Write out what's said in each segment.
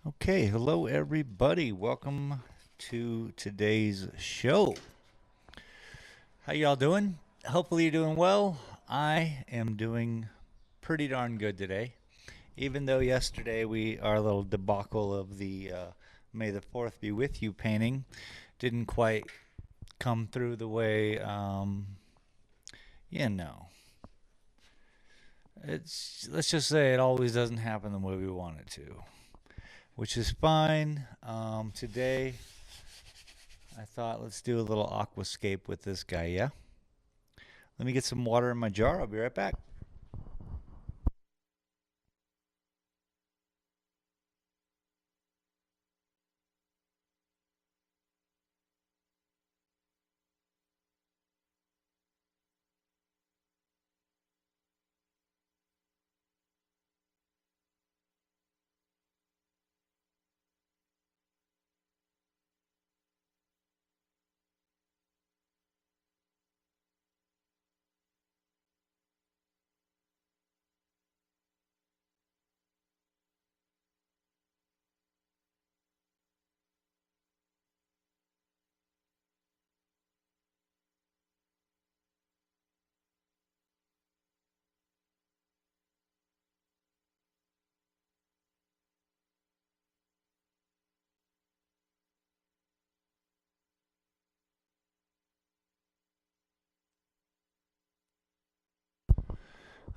Okay, hello everybody. Welcome to today's show. How y'all doing? Hopefully you're doing well. I am doing pretty darn good today. Even though yesterday our little debacle of the May the 4th be with you painting didn't quite come through the way you know. It's let's just say it always doesn't happen the way we want it to, which is fine. Today I thought let's do a little aquascape with this guy, yeah? Let me get some water in my jar. I'll be right back.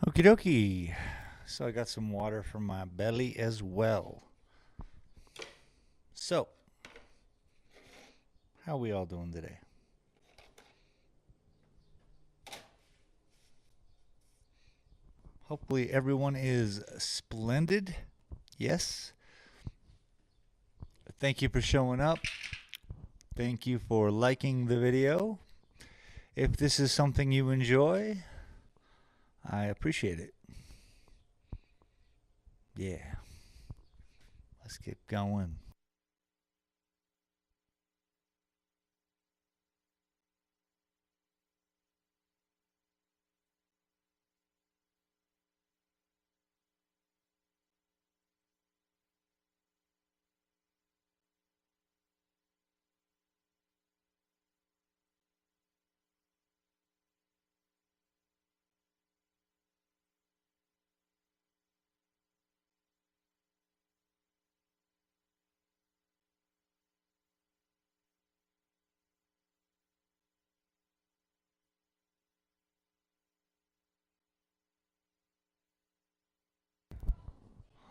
Okie dokie. So I got some water for my belly as well. So, how we all doing today? Hopefully everyone is splendid. Yes. Thank you for showing up. Thank you for liking the video. If this is something you enjoy, I appreciate it. Yeah. Let's get going.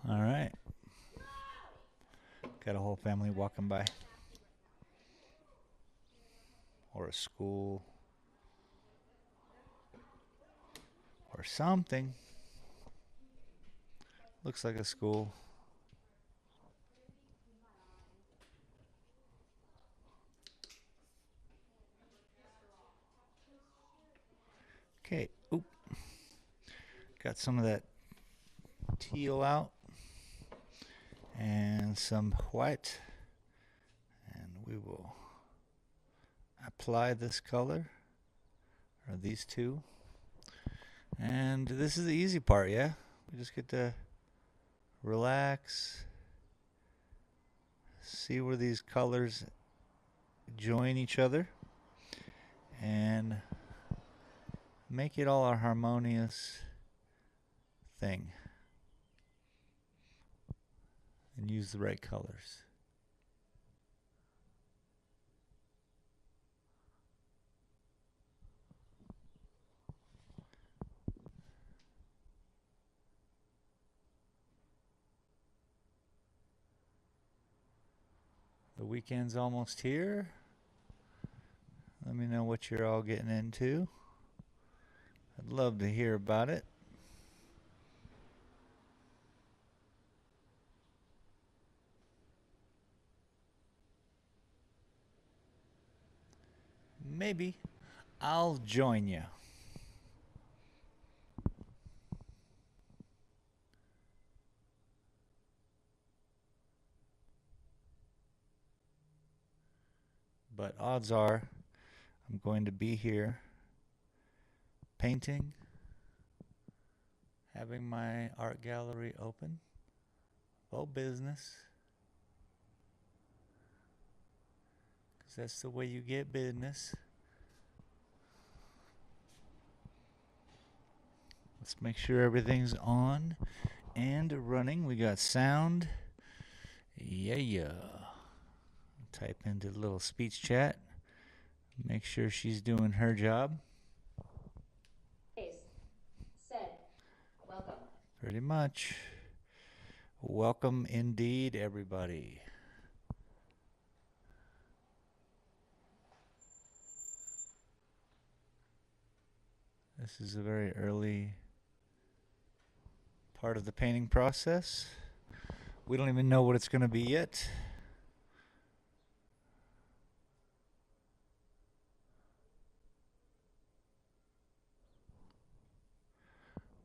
All right. Got a whole family walking by, or a school, or something. Looks like a school. Okay. Oop. Got some of that teal out and some white, and we will apply this color, or these two, and this is the easy part. Yeah, we just get to relax, see where these colors join each other, and make it all a harmonious thing, and use the right colors. The weekend's almost here. Let me know what you're all getting into. I'd love to hear about it. Maybe I'll join you. But odds are I'm going to be here painting, having my art gallery open, full business. 'cause that's the way you get business. Let's make sure everything's on and running. We got sound. Yeah. Type into the little speech chat. Make sure she's doing her job. Said, welcome. Pretty much. Welcome indeed, everybody. This is a very early part of the painting process. We don't even know what it's going to be yet.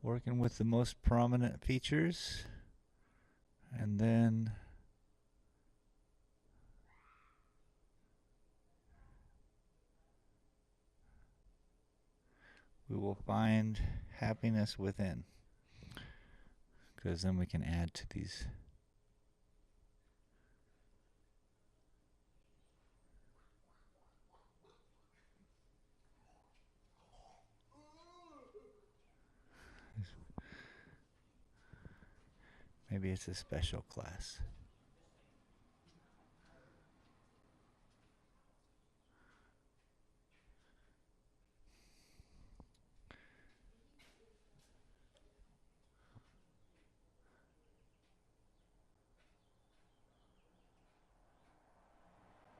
Working with the most prominent features, and then we will find happiness within, because then we can add to these. Maybe it's a special class.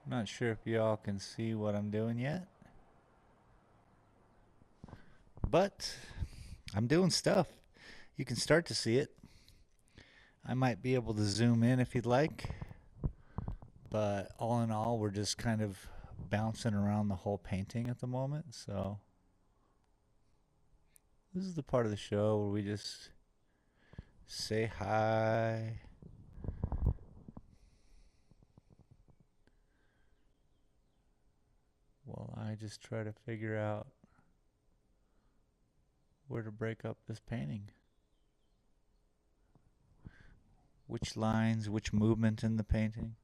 I'm not sure if y'all can see what I'm doing yet, but I'm doing stuff. You can start to see it. I might be able to zoom in if you'd like, but all in all, we're just kind of bouncing around the whole painting at the moment. So this is the part of the show where we just say hi. Well, I just try to figure out where to break up this painting. Which lines, which movement in the painting.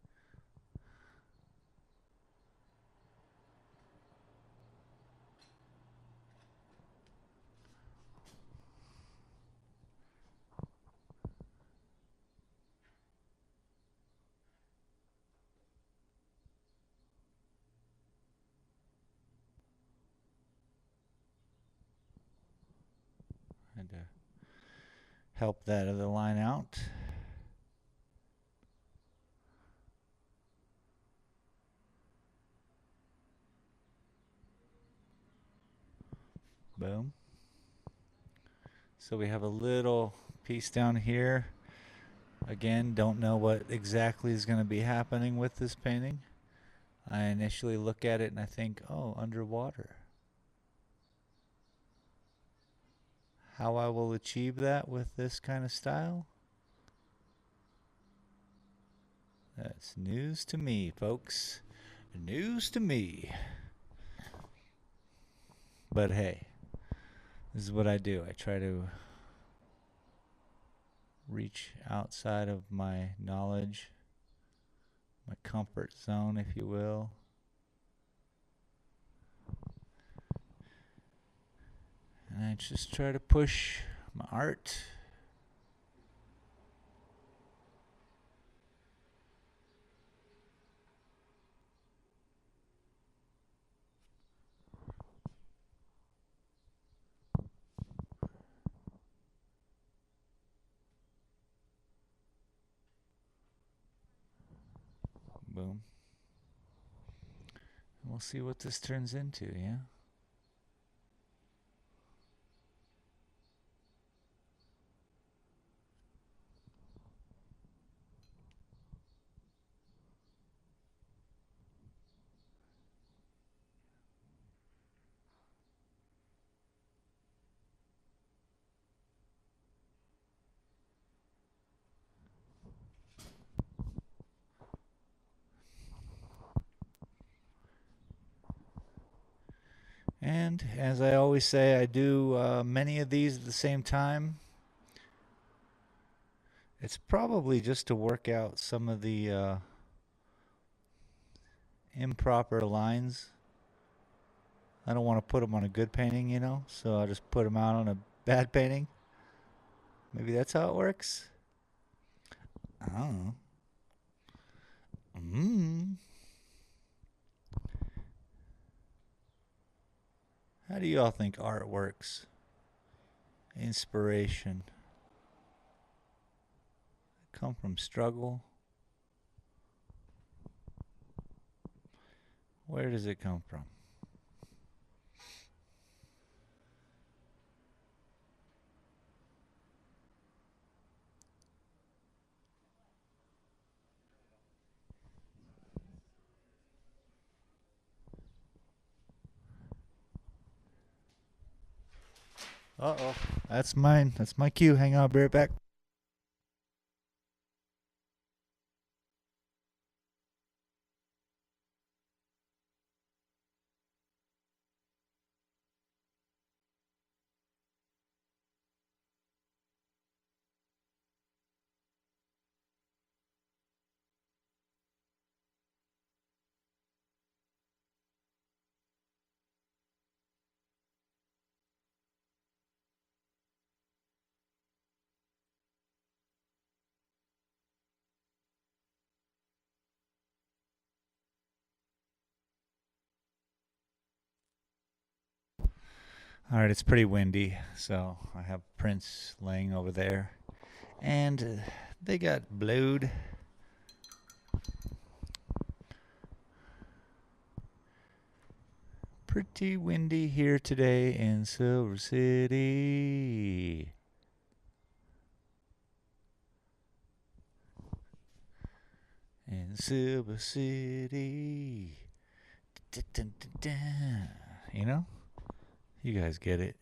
Had to help that other line out. Boom. So we have a little piece down here. Again, don't know what exactly is going to be happening with this painting. I initially look at it and I think, oh, underwater. How I will achieve that with this kind of style? That's news to me, folks. News to me. But hey, this is what I do. I try to reach outside of my knowledge, my comfort zone, if you will. And I just try to push my art. Boom. And we'll see what this turns into, yeah? And as I always say, I do many of these at the same time. It's probably just to work out some of the improper lines. I don't want to put them on a good painting, you know, so I just put them out on a bad painting. Maybe that's how it works. I don't know. How do you all think art works? Inspiration. Come from struggle? Where does it come from? Uh-oh. That's mine. That's my cue. Hang on, I'll be right back. All right, it's pretty windy, so I have prints laying over there. And they got blowed. Pretty windy here today in Silver City. In Silver City. You know? You guys get it.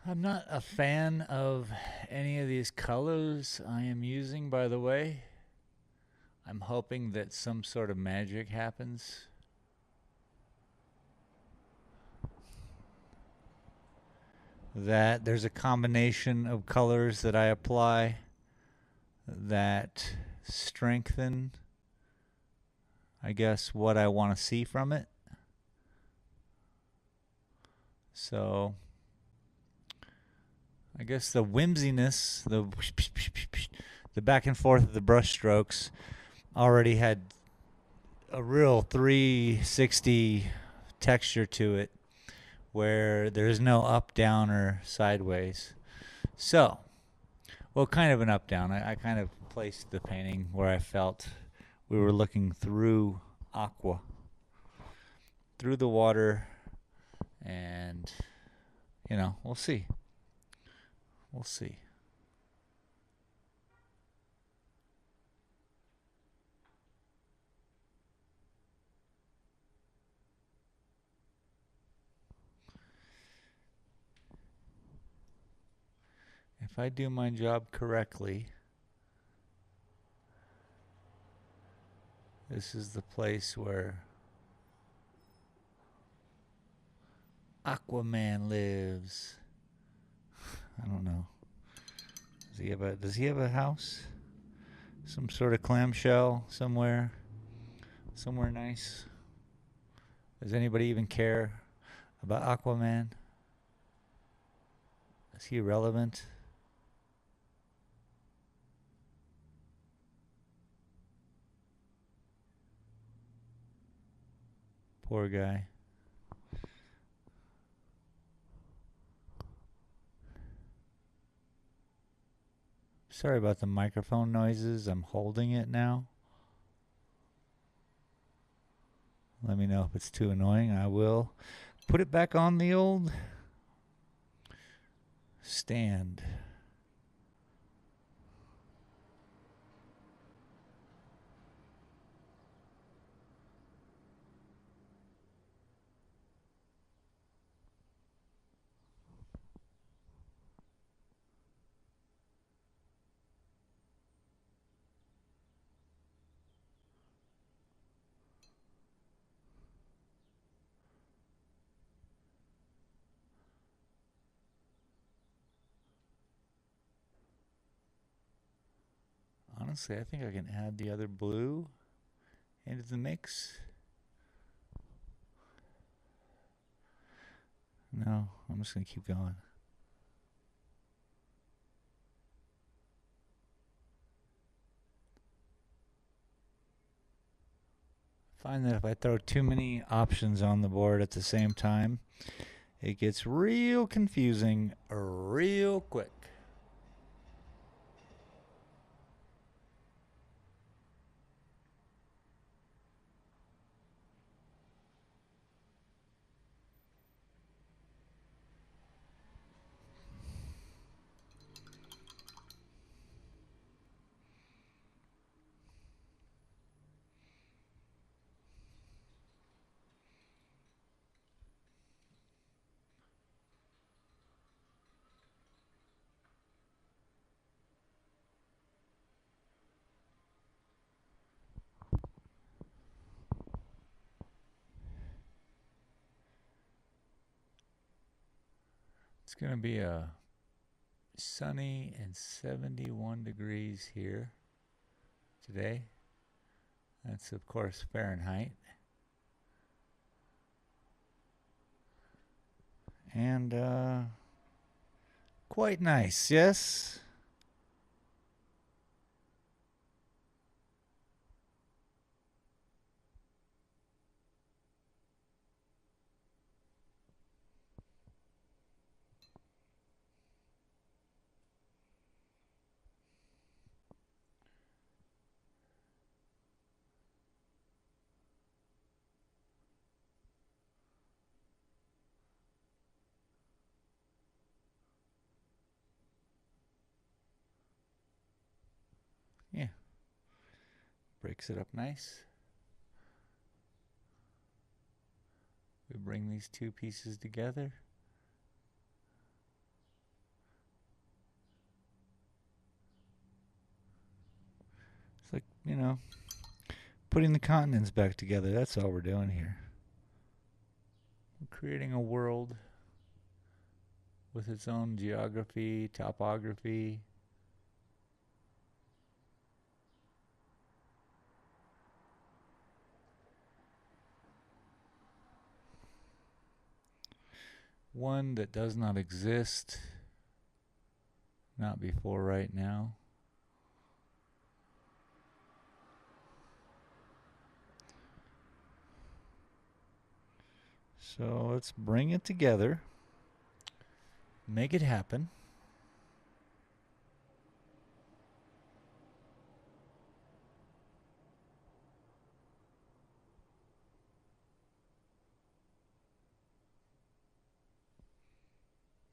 I'm not a fan of any of these colors I am using, by the way. I'm hoping that some sort of magic happens. That there's a combination of colors that I apply that strengthen, I guess, what I want to see from it. So I guess the whimsiness, the back and forth of the brush strokes already had a real 360 texture to it where there's no up, down, or sideways. So, well, kind of an up, down. I kind of placed the painting where I felt we were looking through aqua, through the water, and, you know, we'll see. We'll see. If I do my job correctly, this is the place where Aquaman lives. I don't know. Does he have a house? Some sort of clamshell somewhere? Somewhere nice? Does anybody even care about Aquaman? Is he relevant? Poor guy. Sorry about the microphone noises. I'm holding it now. Let me know if it's too annoying. I will put it back on the old stand. Honestly, I think I can add the other blue into the mix. No, I'm just going to keep going. Find that if I throw too many options on the board at the same time, it gets real confusing real quick. It's going to be a sunny and 71 degrees here today. That's, of course, Fahrenheit. And quite nice, yes? Yeah. Breaks it up nice. We bring these two pieces together. It's like, you know, putting the continents back together. That's all we're doing here. We're creating a world with its own geography, topography. One that does not exist, not before right now. So let's bring it together, make it happen.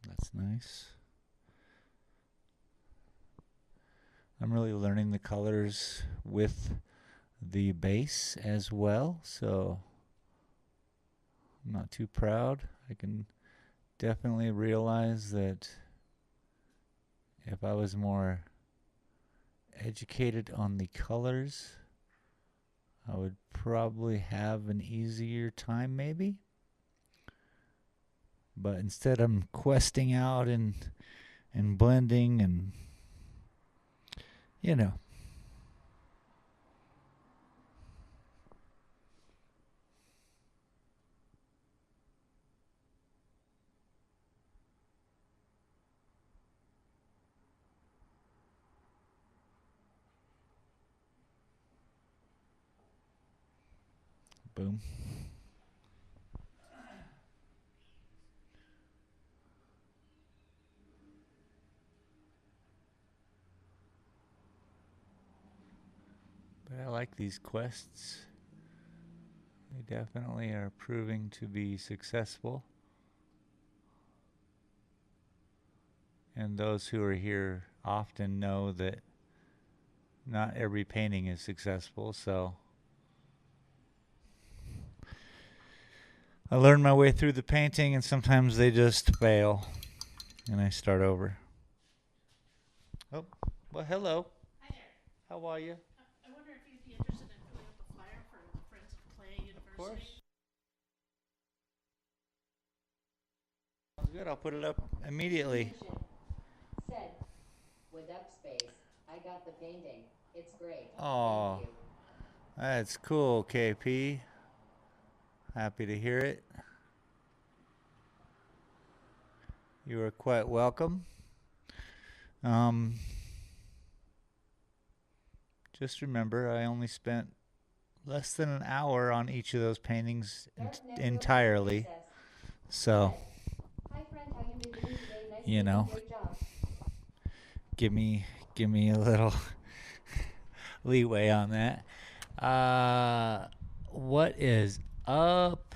That's nice. I'm really learning the colors with the base as well, so I'm not too proud. I can definitely realize that if I was more educated on the colors, I would probably have an easier time maybe. But instead I'm questing out and blending and, you know. Boom. But I like these quests. They definitely are proving to be successful. And those who are here often know that not every painting is successful, so I learn my way through the painting and sometimes they just fail and I start over. Oh, well, hello. Hi there. How are you? I wonder if you'd be interested in filling out the flyer for the Friends of Clay University. Of course. Sounds good. I'll put it up immediately. Said with upspace. I got the painting. It's great. Oh, Thank you. that's cool, KP. Happy to hear it. You are quite welcome. Um, just remember, I only spent less than an hour on each of those paintings Dark Necro entirely. Princess So, said, "Hi friend, how you been doing today? Nice you painting, know, great job." give me a little leeway on that. What is up?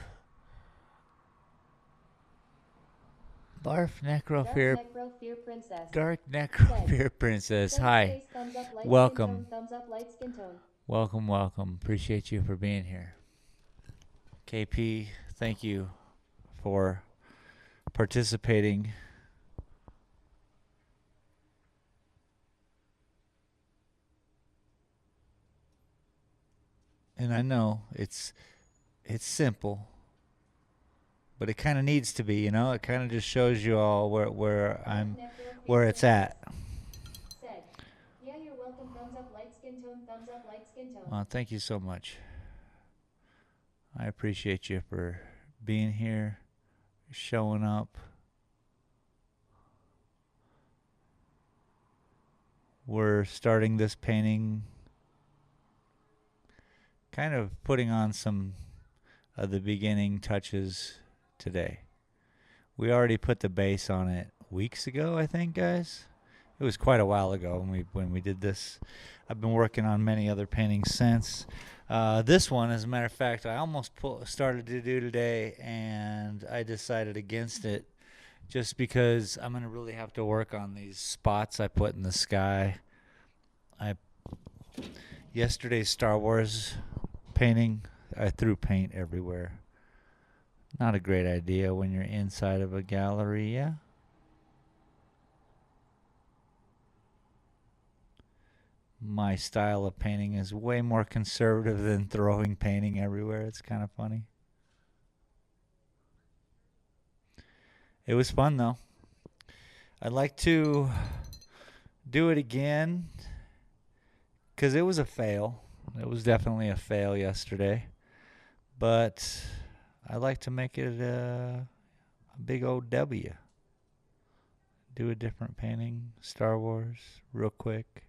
Barf Dark Necrofear Necro Fear Princess Dark said, Necrofear Princess. "Safe Hi. space, thumbs up, light skin tone, Welcome. thumbs up, light skin tone." Welcome, welcome. Appreciate you for being here. KP, thank you for participating. And I know it's simple, but it kind of needs to be, you know? It kind of just shows you all where it's at. Said, "Yeah, you're welcome. Thumbs up, light skin tone. Thumbs up, light skin tone." Well, thank you so much. I appreciate you for being here, showing up. We're starting this painting, kind of putting on some of the beginning touches today. We already put the base on it weeks ago, I think, guys. It was quite a while ago when we did this. I've been working on many other paintings since. This one, as a matter of fact, I almost started to do today, and I decided against it just because I'm going to really have to work on these spots I put in the sky. Yesterday's Star Wars painting, I threw paint everywhere. Not a great idea when you're inside of a gallery, yeah? My style of painting is way more conservative than throwing painting everywhere. It's kind of funny. It was fun, though. I'd like to do it again because it was a fail. It was definitely a fail yesterday. But I like to make it a big old W. Do a different painting, Star Wars, real quick.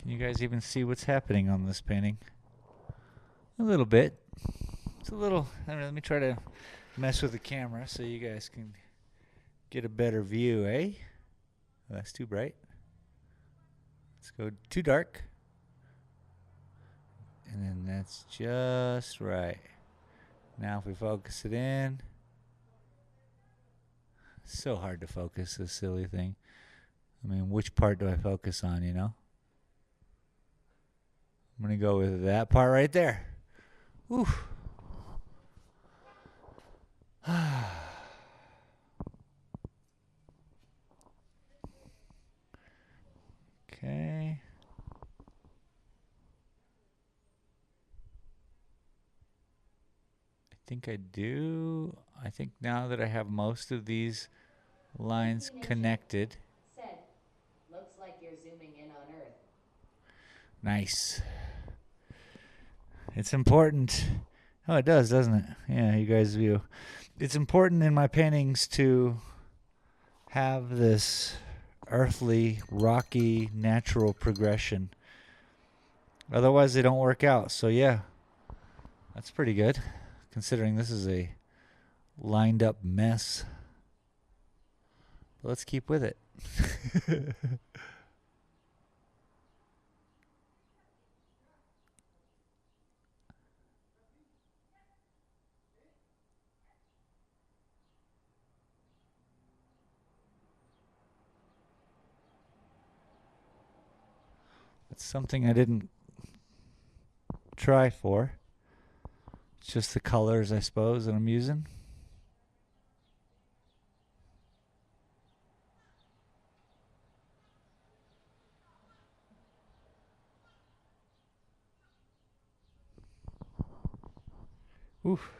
Can you guys even see what's happening on this painting? A little bit. It's a little, I don't know, let me try to mess with the camera so you guys can get a better view, eh? Oh, that's too bright. Let's go too dark. And then that's just right. Now if we focus it in. It's so hard to focus this silly thing. I mean, which part do I focus on, you know? I'm going to go with that part right there. Whew. Okay. I think I do. I think now that I have most of these lines connected. Said, "Looks like you're zooming in on Earth." Nice. It's important. Oh, it does, doesn't it? Yeah, you guys view. It's important in my paintings to have this earthly, rocky, natural progression. Otherwise, they don't work out. So, yeah, that's pretty good, considering this is a lined up mess. But let's keep with it. It's something I didn't try for. It's just the colors, I suppose, that I'm using. Oof.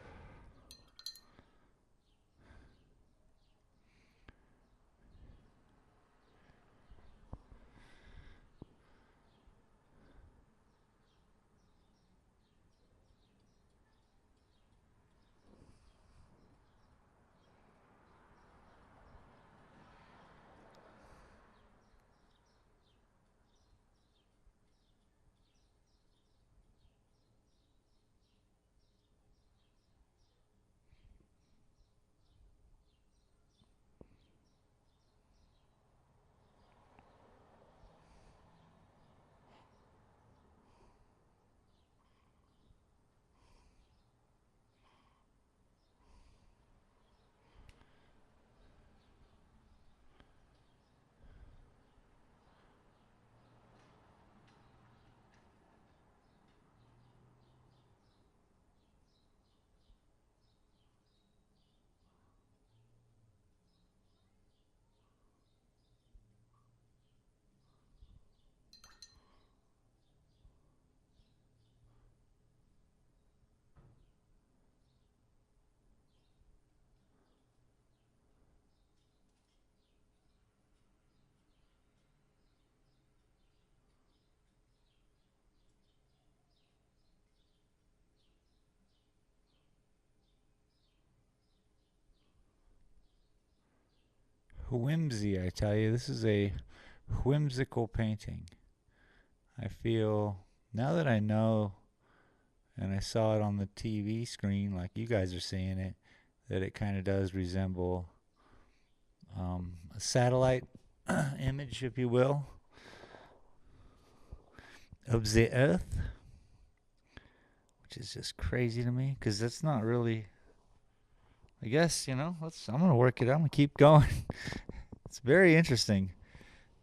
Whimsy, I tell you, this is a whimsical painting. I feel, now that I know and I saw it on the TV screen like you guys are seeing it, that it kind of does resemble a satellite image, if you will, of the Earth, which is just crazy to me because that's not really. I guess I'm gonna work it. I'm gonna keep going. It's very interesting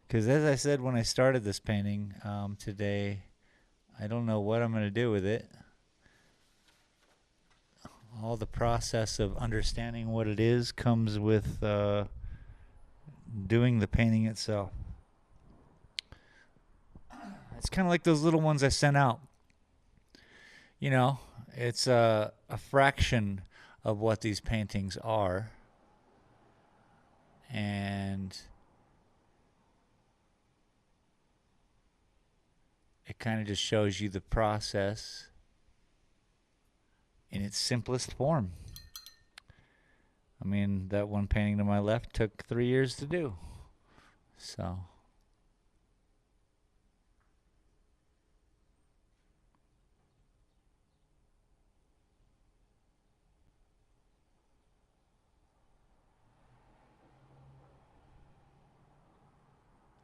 because, as I said when I started this painting today, I don't know what I'm gonna do with it. All the process of understanding what it is comes with doing the painting itself. It's kind of like those little ones I sent out. It's a fraction of what these paintings are. And it kind of just shows you the process in its simplest form. I mean, that one painting to my left took 3 years to do. So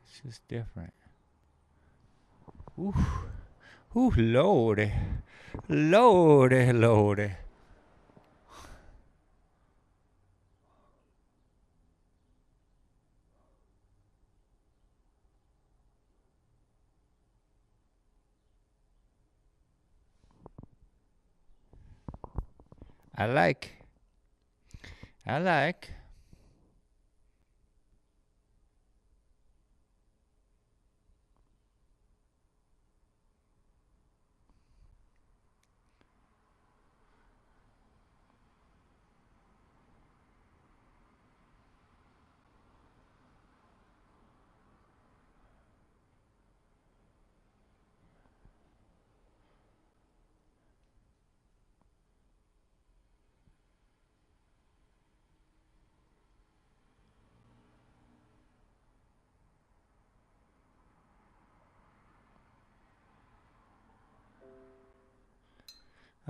it's just different. Ooh, ooh, lordy, lordy, lordy. I like. I like.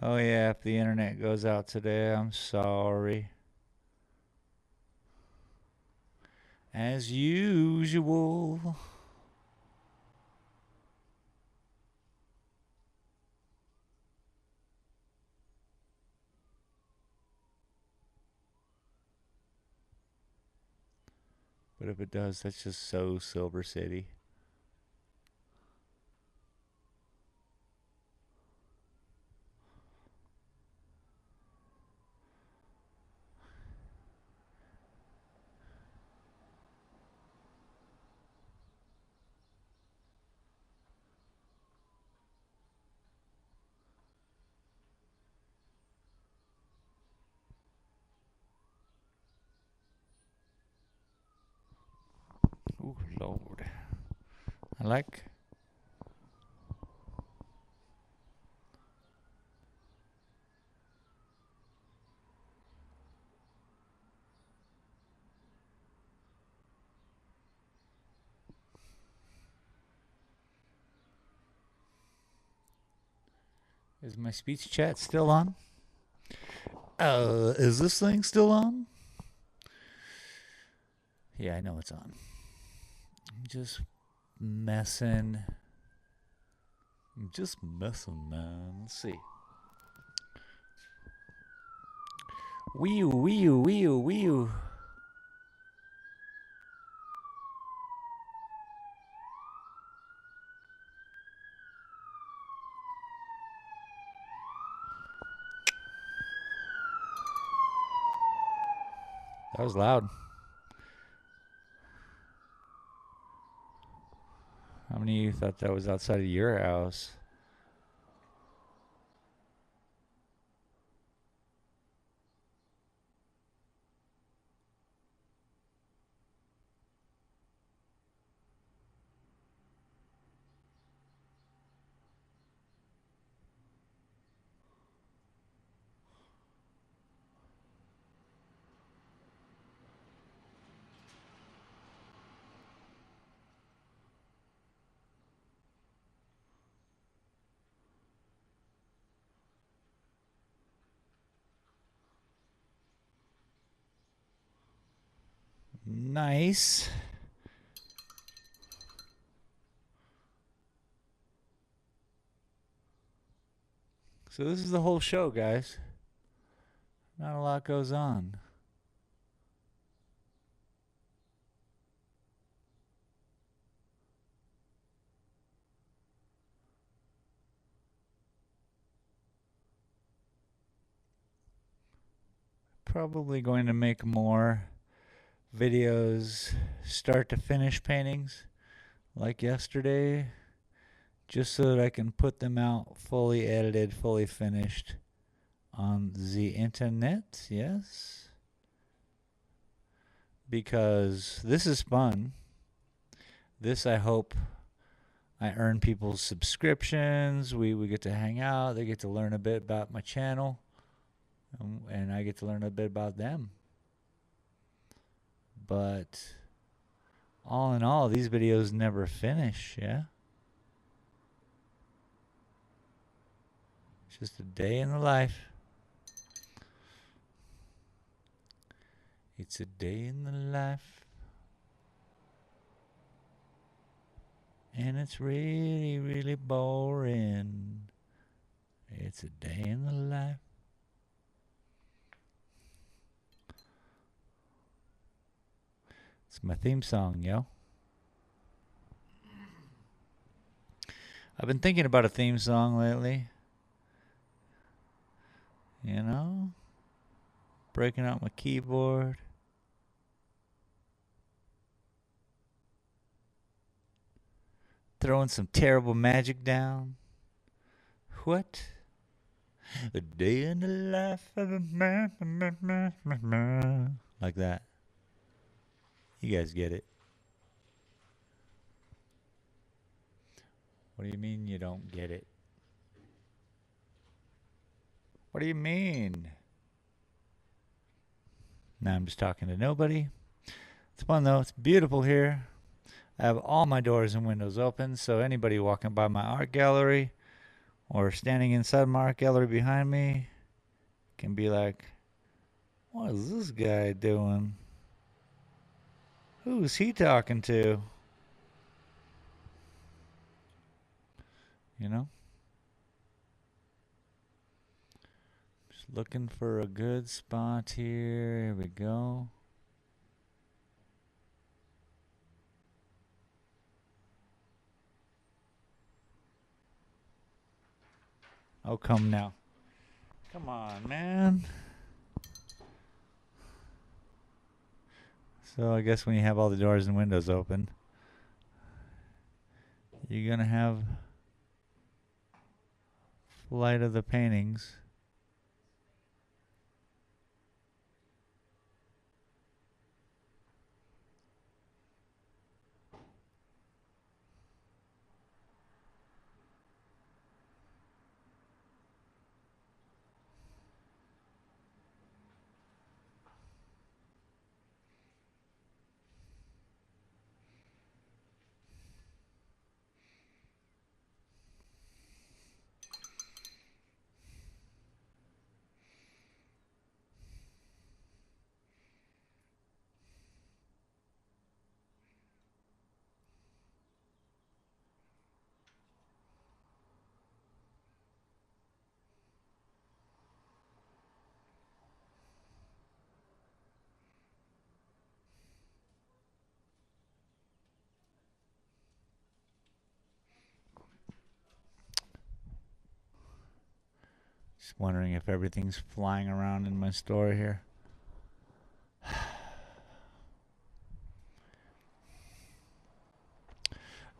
Oh yeah, if the internet goes out today, I'm sorry. As usual. But if it does, that's just so Silver City. Lord. I like. Is my speech chat still on? Is this thing still on? Yeah, I know it's on. I'm just messing. Man. Let's see. Wee-oo. That was loud. How many of you thought that was outside of your house? Nice. So this is the whole show, guys. Not a lot goes on. Probably going to make more videos, start to finish paintings like yesterday, just so that I can put them out fully edited, fully finished on the internet. Yes. Because this is fun. This, I hope, I earn people's subscriptions. We get to hang out. They get to learn a bit about my channel. And I get to learn a bit about them. But all in all, these videos never finish, yeah? It's just a day in the life. It's a day in the life. And it's really, really boring. It's a day in the life. It's my theme song, yo. I've been thinking about a theme song lately. You know? Breaking out my keyboard. Throwing some terrible magic down. What? A day in the life of a man. Like that. You guys get it. What do you mean you don't get it? What do you mean? Now I'm just talking to nobody. It's fun though. It's beautiful here. I have all my doors and windows open, so anybody walking by my art gallery or standing inside my art gallery behind me can be like, what is this guy doing? Who's he talking to? You know? Just looking for a good spot here. Here we go. Oh, come now. Come on, man. So I guess when you have all the doors and windows open, you're going to have flight of the paintings. Just wondering if everything's flying around in my store here.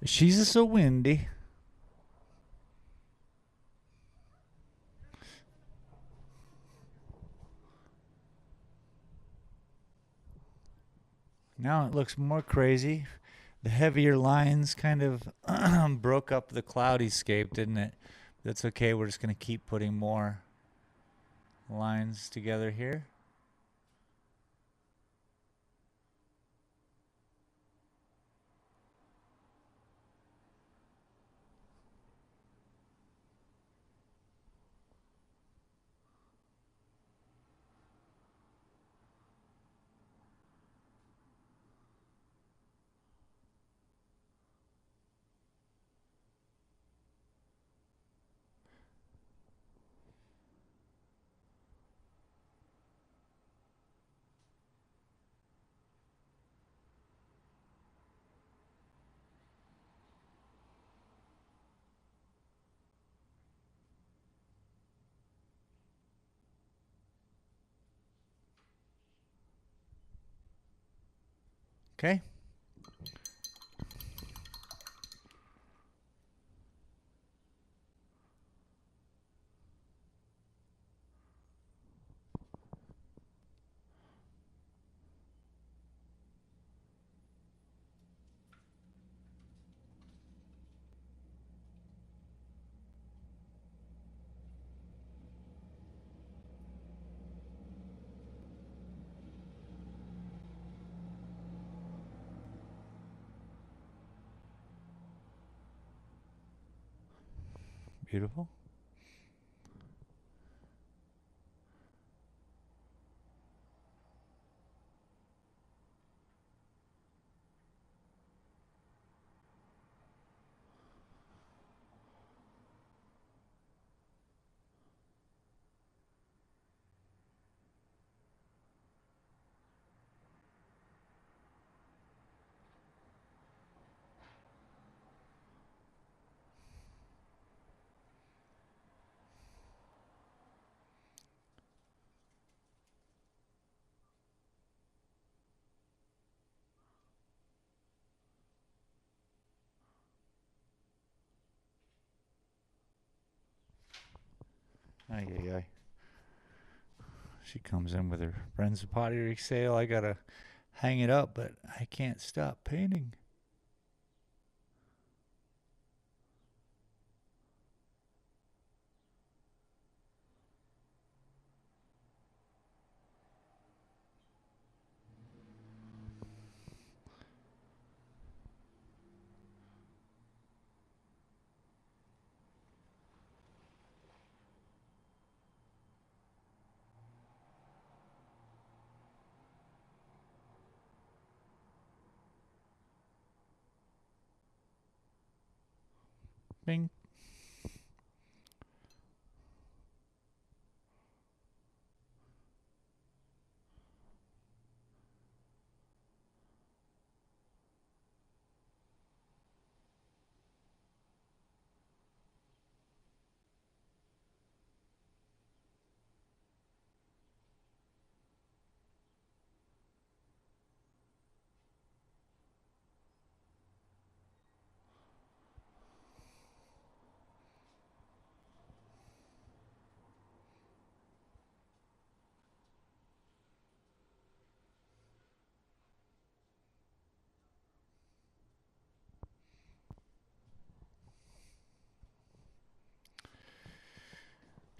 She's so windy. Now it looks more crazy. The heavier lines kind of broke up the cloudyscape, didn't it? That's okay. We're just going to keep putting more lines together here. Okay. Beautiful. Ay, ay, ay. She comes in with her friend's pottery sale. I gotta hang it up, but I can't stop painting. Bing.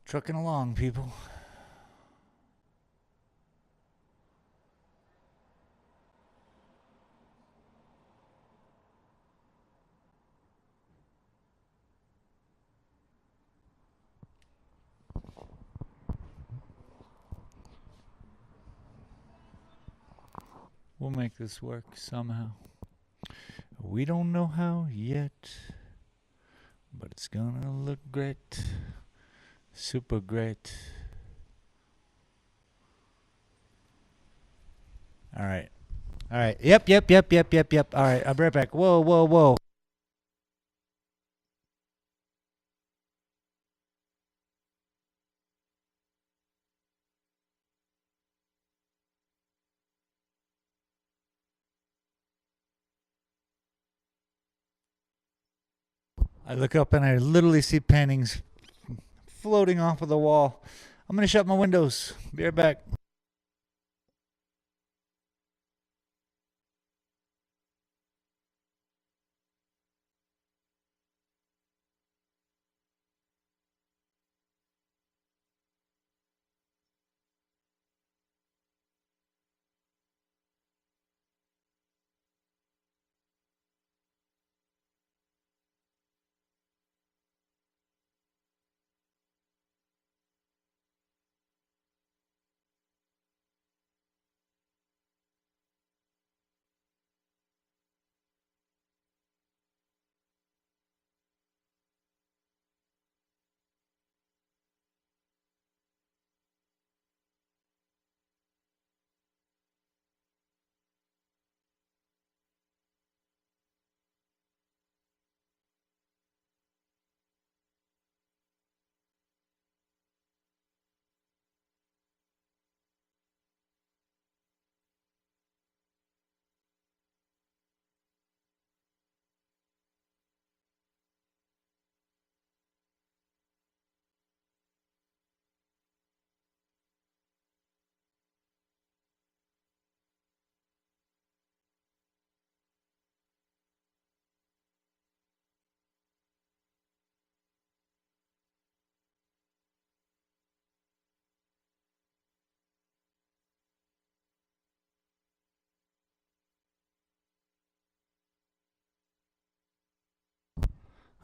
Trucking along, people. We'll make this work somehow. We don't know how yet, but it's gonna look great. Super great. All right. All right. Yep. All right. I'll be right back. Whoa. I look up and I literally see paintings floating off of the wall. I'm going to shut my windows. Be right back.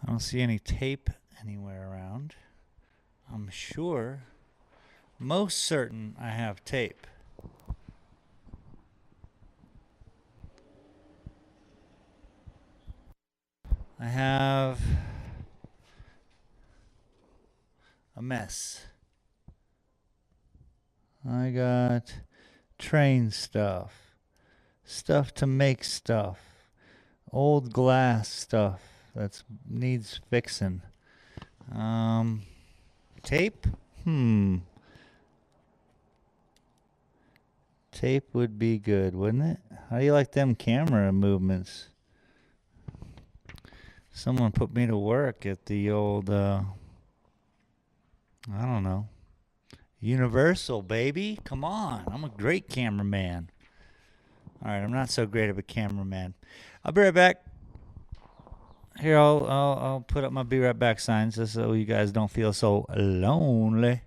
I don't see any tape anywhere around. I'm sure, most certain I have tape. I have a mess. I got train stuff, stuff to make stuff, old glass stuff that needs fixing. Tape? Tape would be good, wouldn't it? How do you like them camera movements? Someone put me to work at the old, I don't know, Universal, baby. Come on. I'm a great cameraman. All right, I'm not so great of a cameraman. I'll be right back. Here, I'll put up my be right back signs just so you guys don't feel so lonely.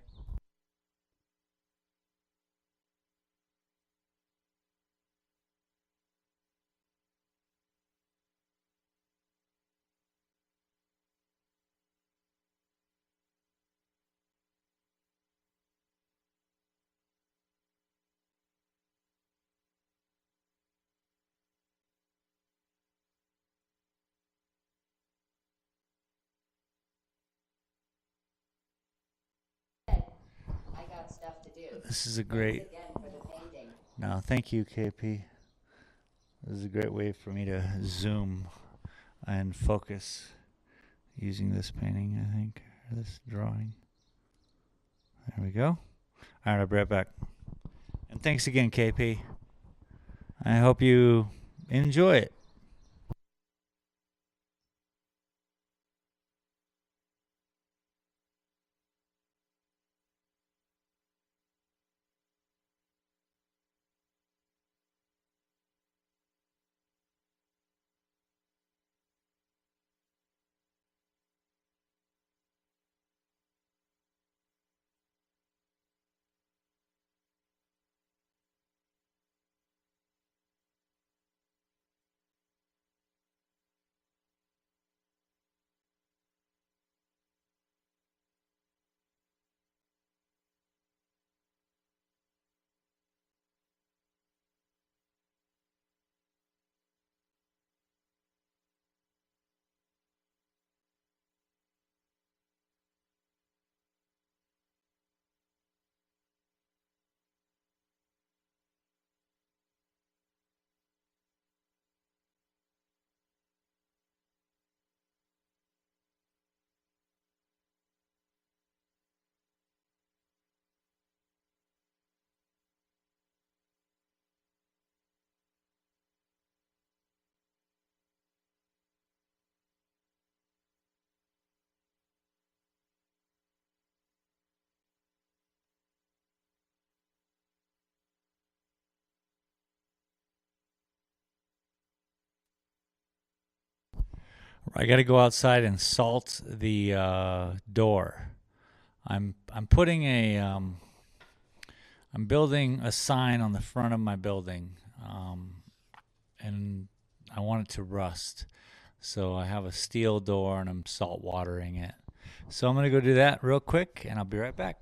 I got stuff to do. This is a Thanks great. again for the painting. No, thank you, KP. This is a great way for me to zoom and focus using this painting, I think, or this drawing. There we go. All right, I'll be right back. And thanks again, KP. I hope you enjoy it. I got to go outside and salt the door. I'm putting a I'm building a sign on the front of my building, and I want it to rust. So I have a steel door and I'm salt watering it. So I'm gonna go do that real quick, and I'll be right back.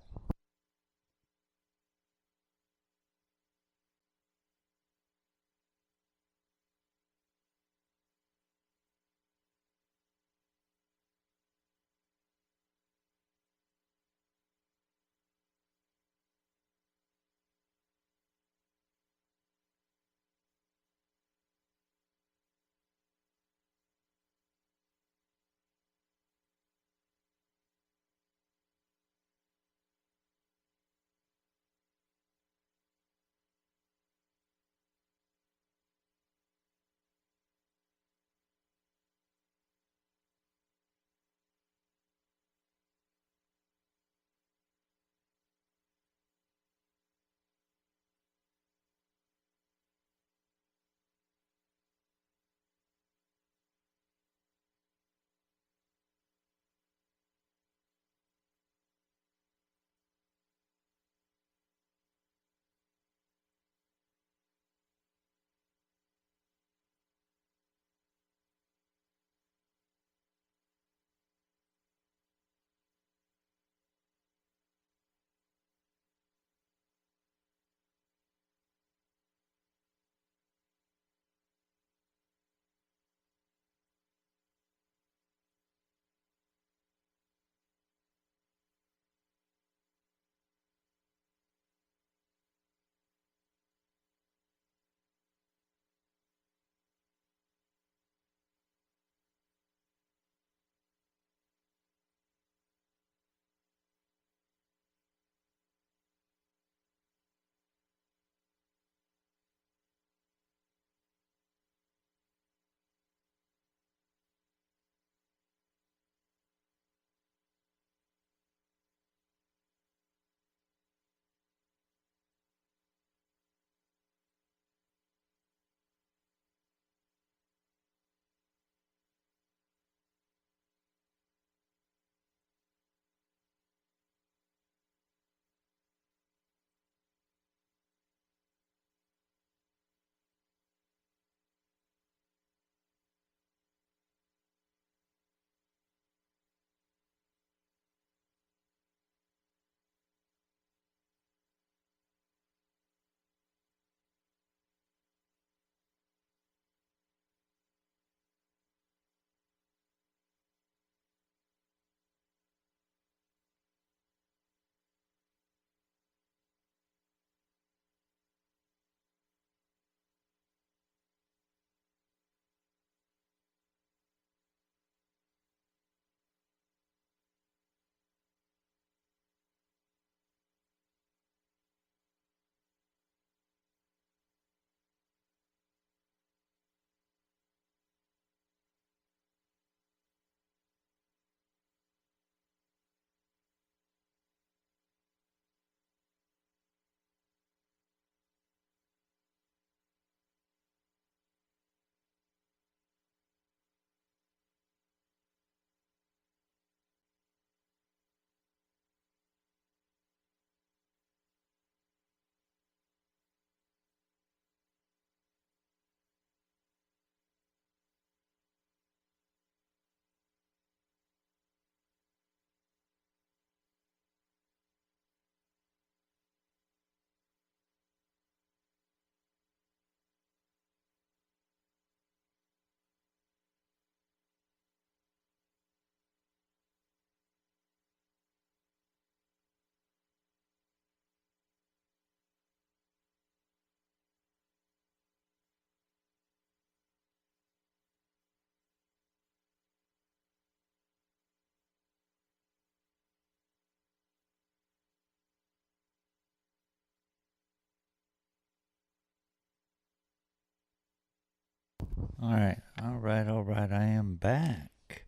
All right, all right, all right. I am back.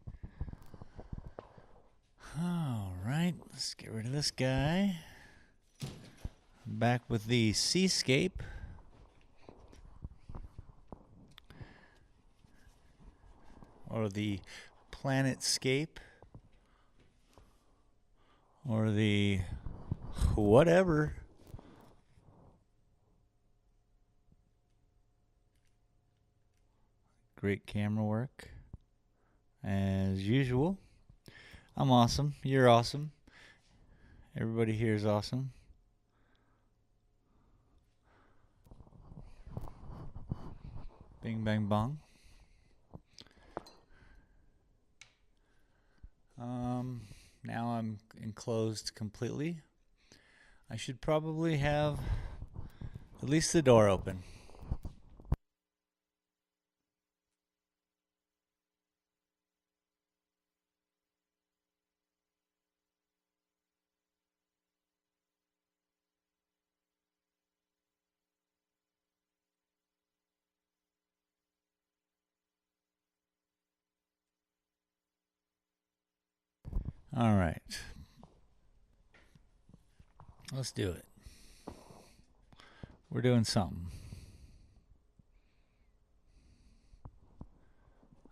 All right, let's get rid of this guy. Back with the Seascape. or the planetscape, or the whatever. Great camera work, as usual. I'm awesome. You're awesome. Everybody here is awesome. Bing, bang, bong. Now I'm enclosed completely. I should probably have at least the door open. All right. Let's do it. We're doing something.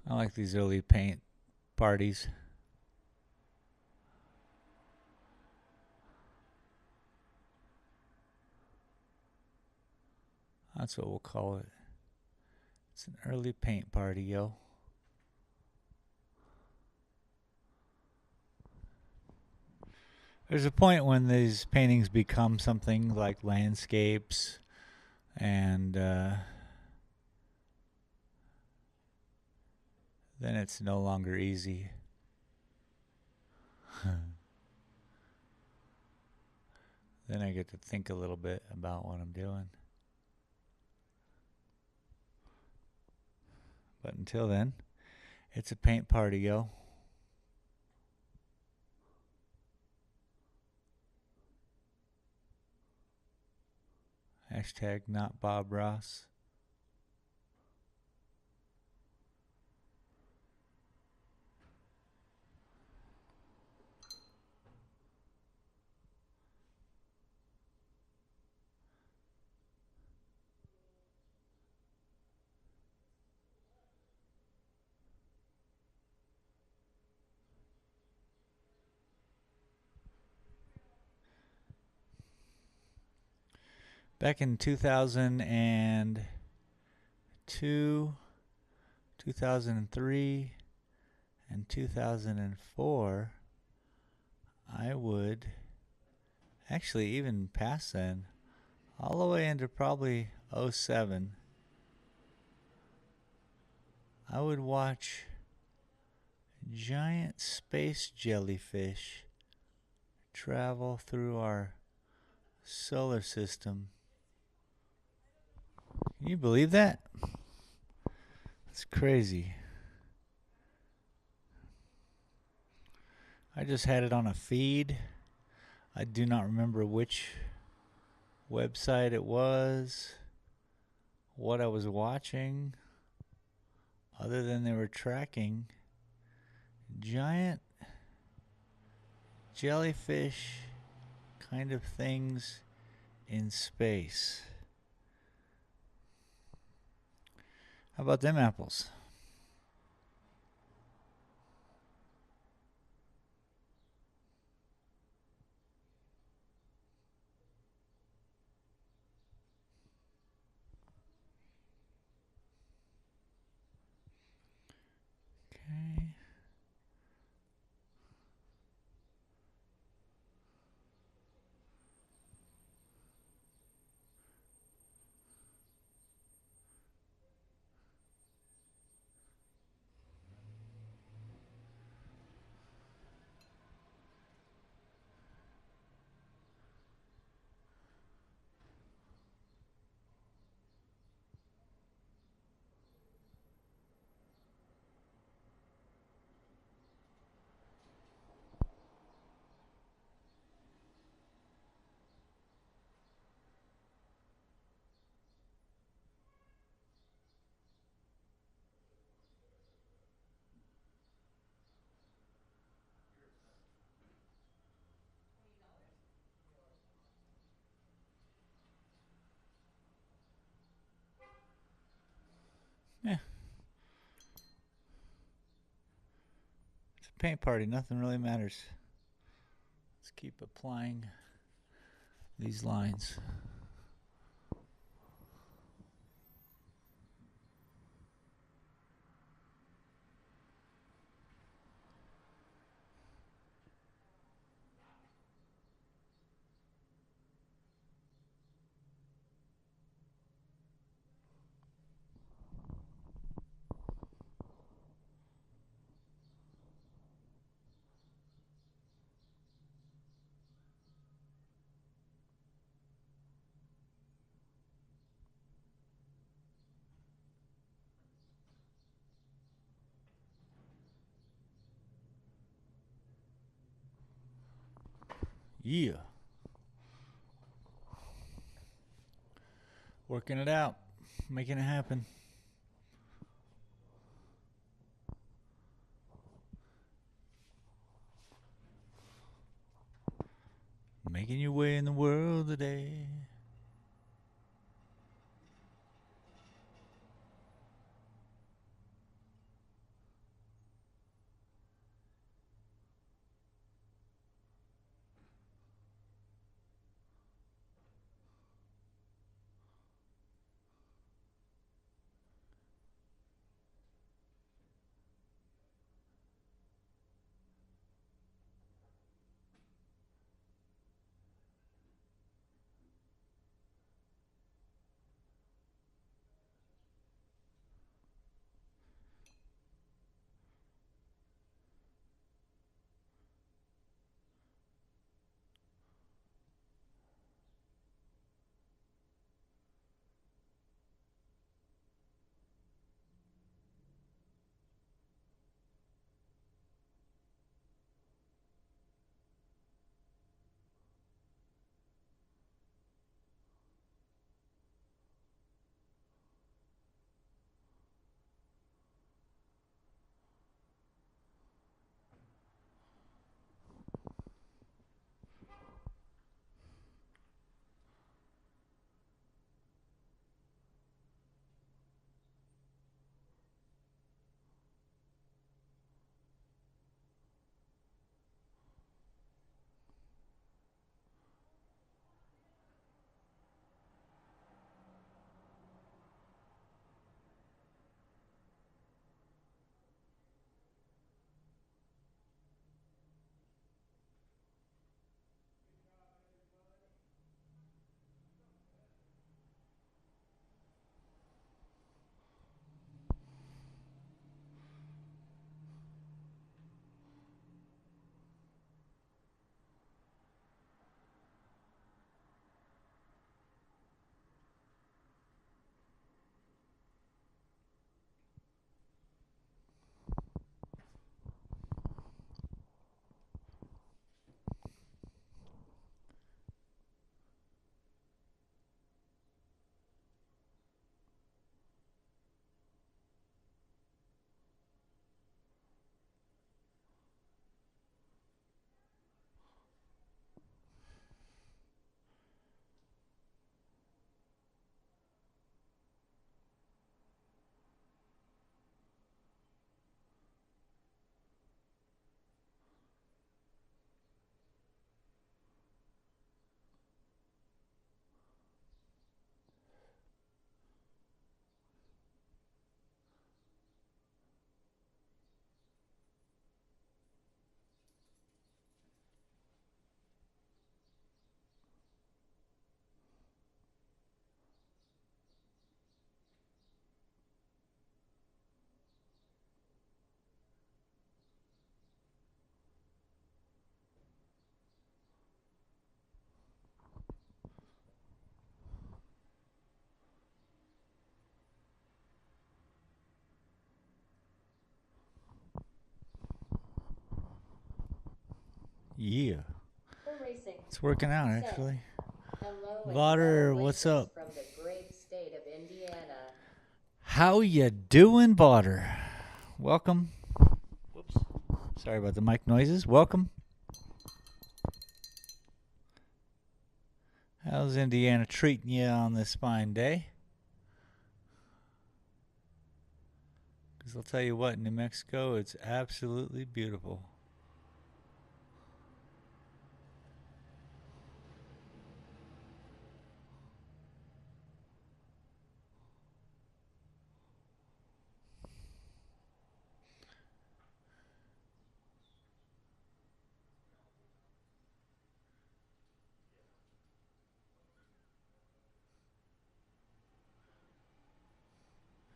I like these early paint parties. That's what we'll call it. It's an early paint party, yo. There's a point when these paintings become something like landscapes and then it's no longer easy. Then I get to think a little bit about what I'm doing. But until then, it's a paint party, yo. Hashtag not Bob Ross. Back in 2002, 2003, and 2004, I would actually even past then, all the way into probably 07, I would watch giant space jellyfish travel through our solar system. Can you believe that? It's crazy. I just had it on a feed. I do not remember which website it was, what I was watching, other than they were tracking giant jellyfish kind of things in space. How about them apples? Okay. Yeah. paint party. Nothing really matters. Let's keep applying these lines. Yeah. Working it out. Making it happen. Making your way in the world today. Yeah. For racing. It's working out, Said. actually. Hello and Vader, well what's wishes up? from the great state of Indiana. How ya doing, Vader? Welcome. Whoops. Sorry about the mic noises. Welcome. How's Indiana treating you on this fine day? Because I'll tell you what, New Mexico, it's absolutely beautiful.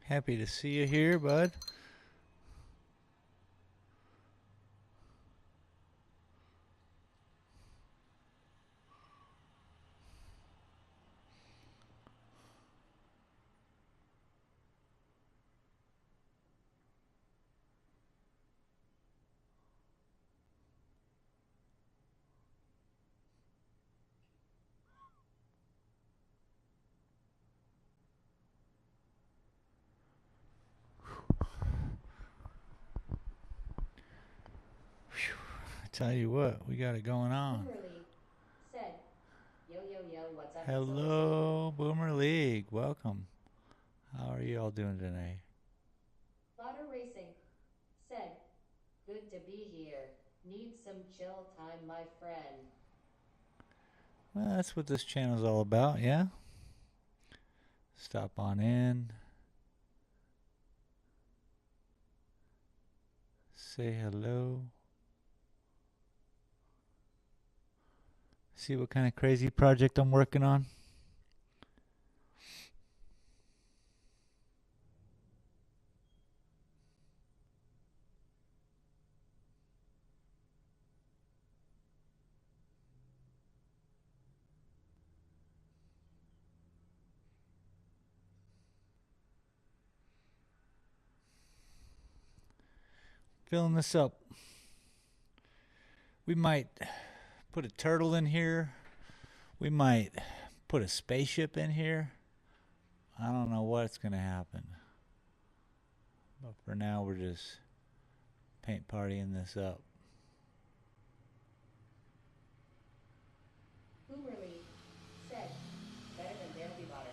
Happy to see you here, bud. I tell you what, we got it going on. Boomer League said, yo yo yo, what's up? It's Alyssa. Hello, Boomer League. Welcome. How are you all doing today? Lauder Racing said, good to be here. Need some chill time, my friend. Well, that's what this channel's all about, yeah? Stop on in. Say hello. See what kind of crazy project I'm working on? Filling this up. We might put a turtle in here. We might put a spaceship in here. I don't know what's going to happen. But for now, we're just paint partying this up. Boomer League said, better than Derby Butter.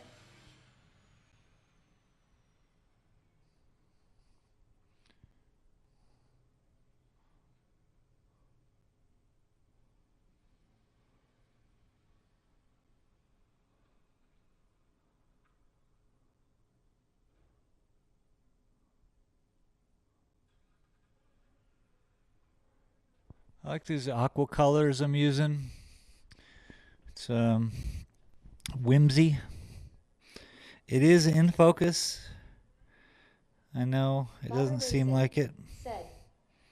I like these aqua colors I'm using. It's whimsy. It is in focus. I know it Lauder doesn't seem Racing like it. said,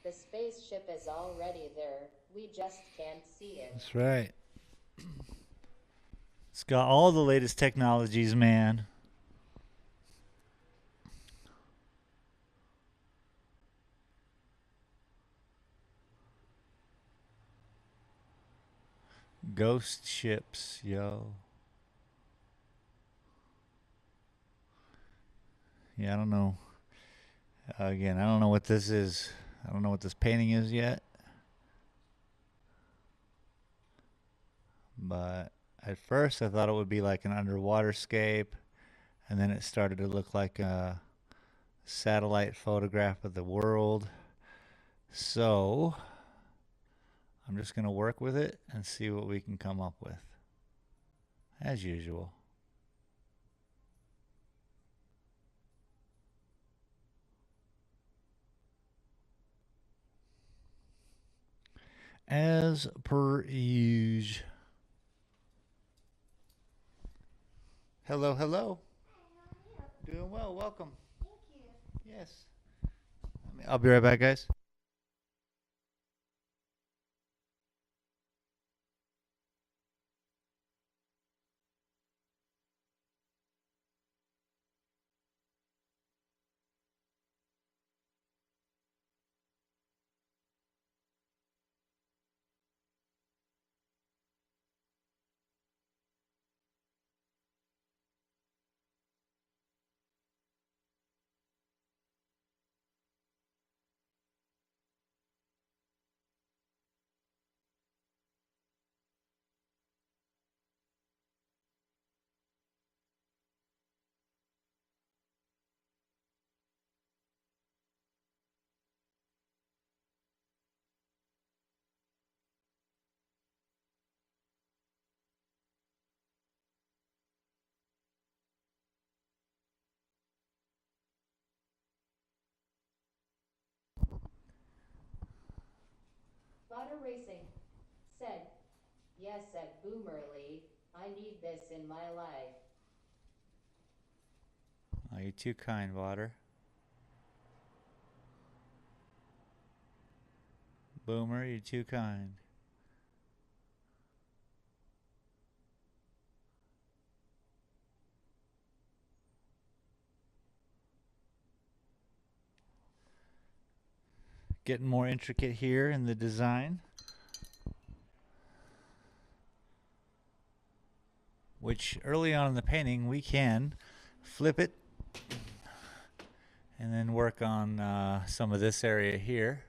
the spaceship is already there. We just can't see it. That's right. It's got all the latest technologies, man. Ghost ships, yo. Yeah, I don't know. Again, I don't know what this is. I don't know what this painting is yet. But at first I thought it would be like an underwater scape, and then it started to look like a satellite photograph of the world. So I'm just going to work with it and see what we can come up with, as usual. As per usual. Hello, hello. Doing well. Welcome. Thank you. Yes. I'll be right back, guys. Racing said, yes, at Boomerly, I need this in my life. Oh, you're too kind, Water. Boomer, you're too kind. Getting more intricate here in the design, which early on in the painting we can flip it and then work on some of this area here.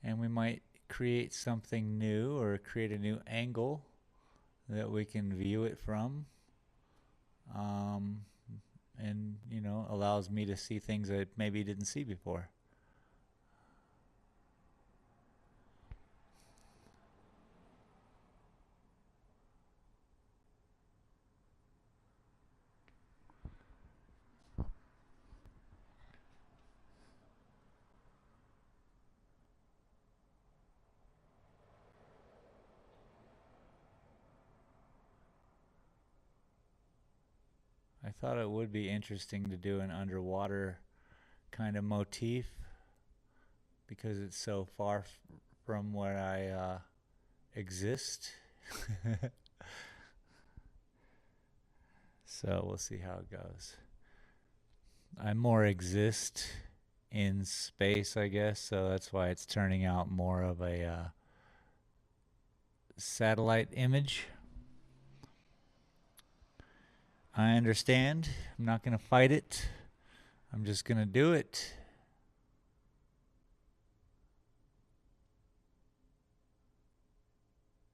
And we might create something new or create a new angle that we can view it from. And, you know, allows me to see things that maybe didn't see before. I thought it would be interesting to do an underwater kind of motif because it's so far from where I exist. So we'll see how it goes. I more exist in space, I guess, so that's why it's turning out more of a satellite image. I understand. I'm not going to fight it. I'm just going to do it.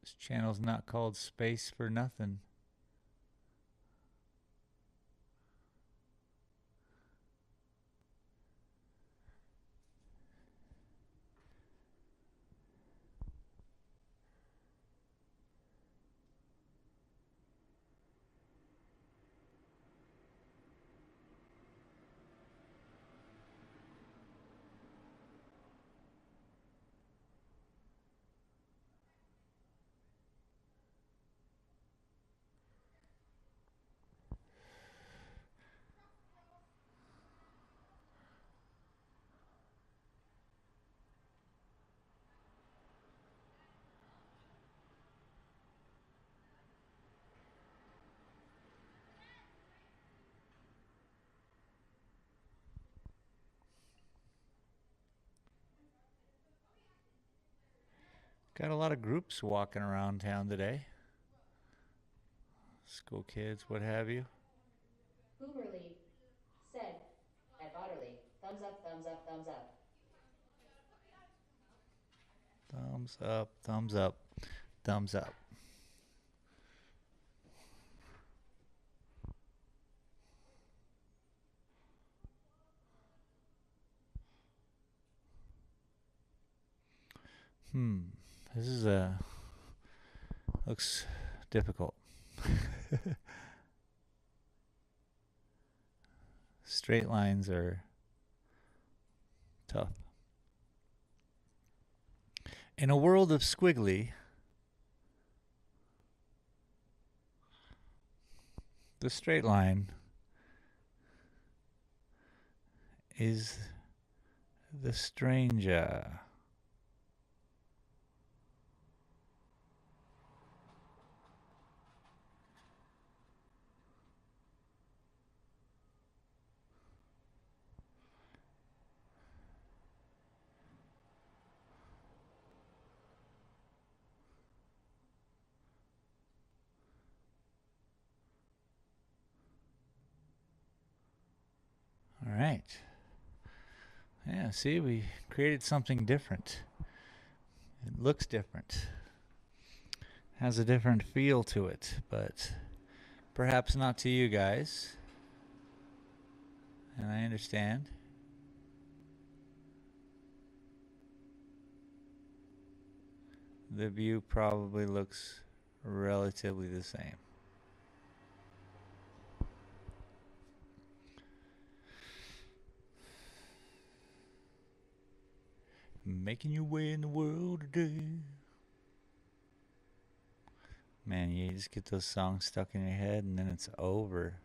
This channel's not called Space for nothing. Got a lot of groups walking around town today. School kids, what have you. Boomerly said, at Otterly, thumbs up, thumbs up, thumbs up. Thumbs up, thumbs up, thumbs up. This is looks difficult. Straight lines are tough. In a world of squiggly, the straight line is the stranger. All right. Yeah, see, we created something different. It looks different. Has a different feel to it, but perhaps not to you guys. And I understand. The view probably looks relatively the same. Making your way in the world today. Man, you just get those songs stuck in your head and then it's over.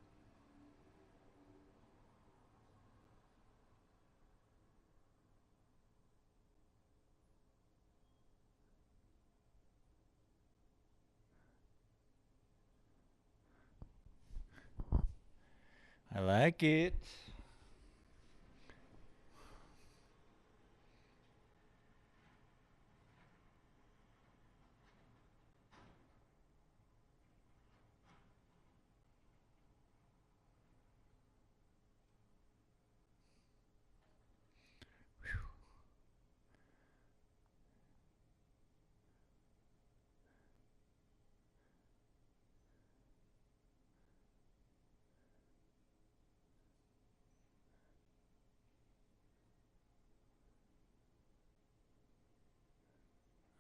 I like it.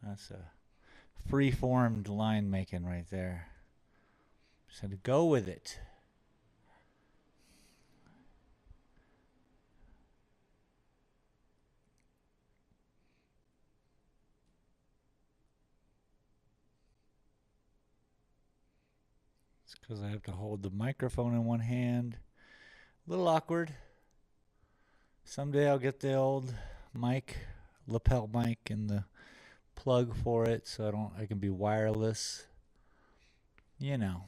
That's a free-formed line making right there. Just had to go with it. It's because I have to hold the microphone in one hand. A little awkward. Someday I'll get the old mic, lapel mic, and the plug for it so I can be wireless. You know,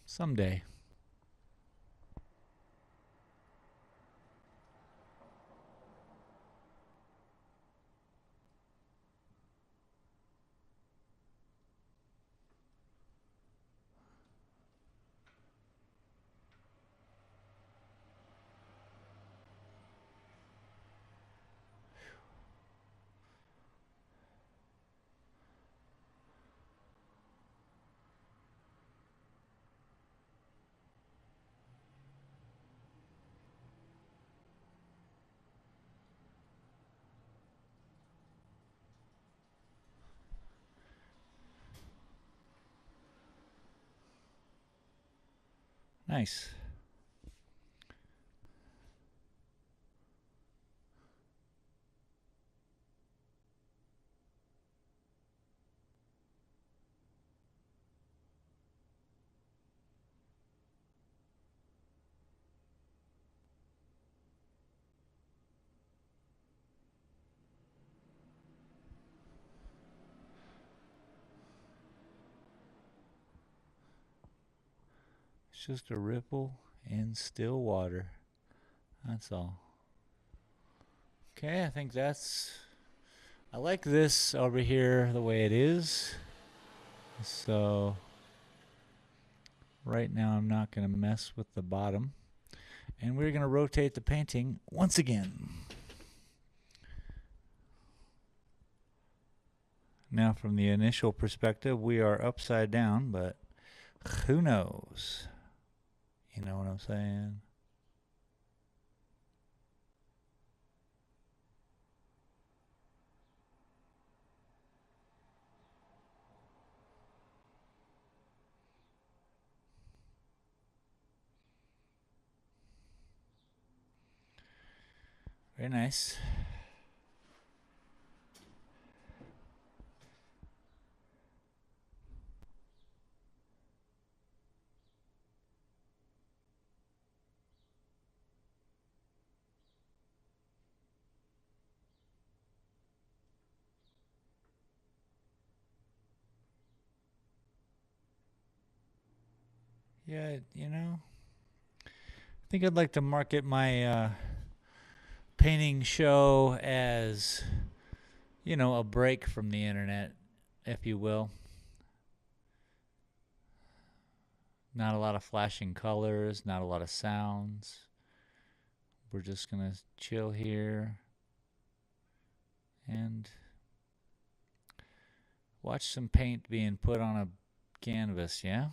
someday. Nice. It's just a ripple in still water. That's all. Okay, I think I like this over here the way it is. So right now I'm not going to mess with the bottom. And we're going to rotate the painting once again. Now from the initial perspective, we are upside down, but who knows? You know what I'm saying? Very nice. Yeah, I think I'd like to market my painting show as, a break from the internet, if you will. Not a lot of flashing colors, not a lot of sounds. We're just going to chill here and watch some paint being put on a canvas, yeah?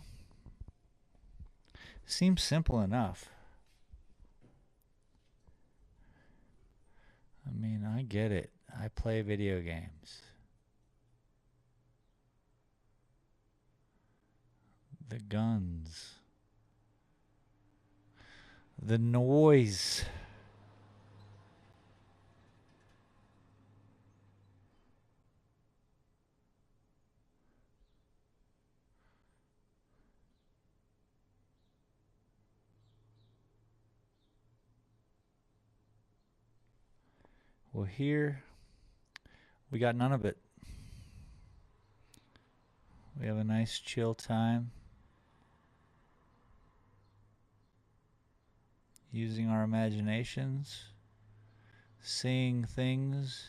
Seems simple enough. I mean, I get it. I play video games. The guns. The noise. Well, here we got none of it. We have a nice chill time. Using our imaginations. Seeing things.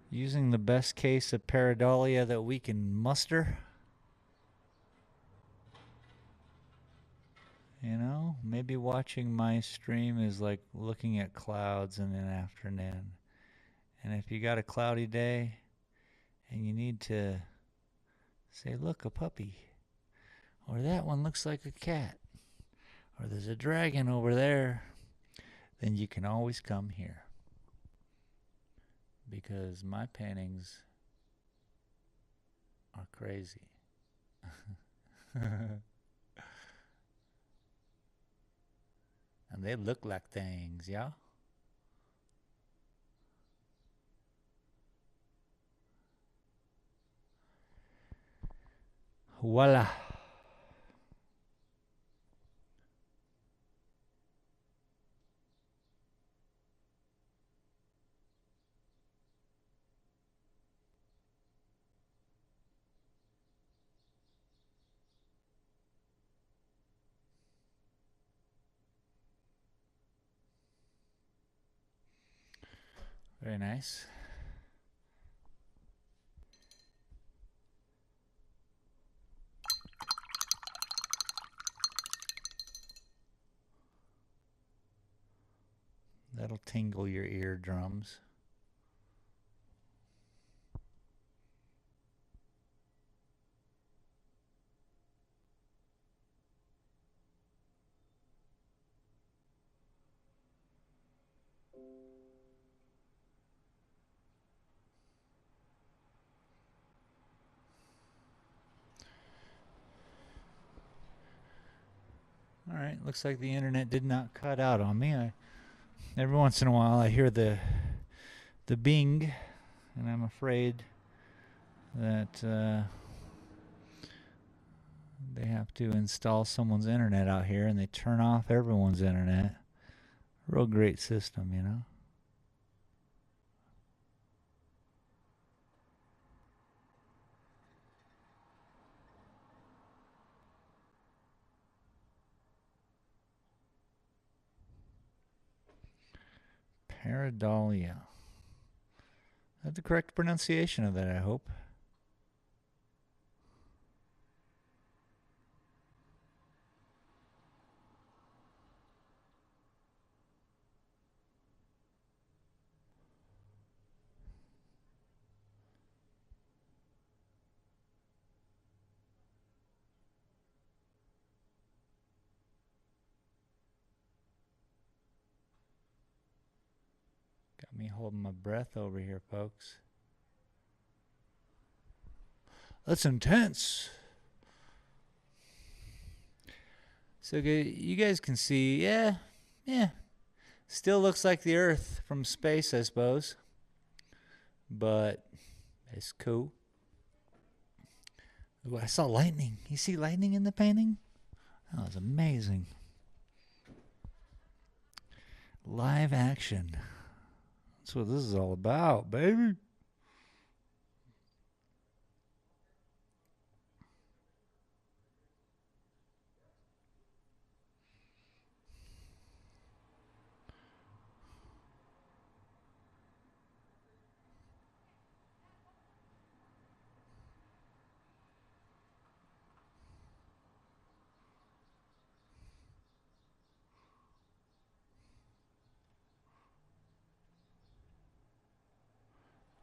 Using the best case of pareidolia that we can muster. You know, maybe watching my stream is like looking at clouds in an afternoon. And if you got a cloudy day and you need to say, look, a puppy, or that one looks like a cat, or there's a dragon over there, then you can always come here. Because my paintings are crazy. And they look like things, yeah? Voila. Very nice. That'll tingle your eardrums. All right, looks like the internet did not cut out on me. Every once in a while I hear the bing, and I'm afraid that they have to install someone's internet out here and they turn off everyone's internet. Real great system, you know? Pareidolia. That's the correct pronunciation of that, I hope. Got me holding my breath over here, folks. That's intense. So you guys can see, yeah. Still looks like the Earth from space, I suppose. But it's cool. Ooh, I saw lightning. You see lightning in the painting? That was amazing. Live action. That's what this is all about, baby.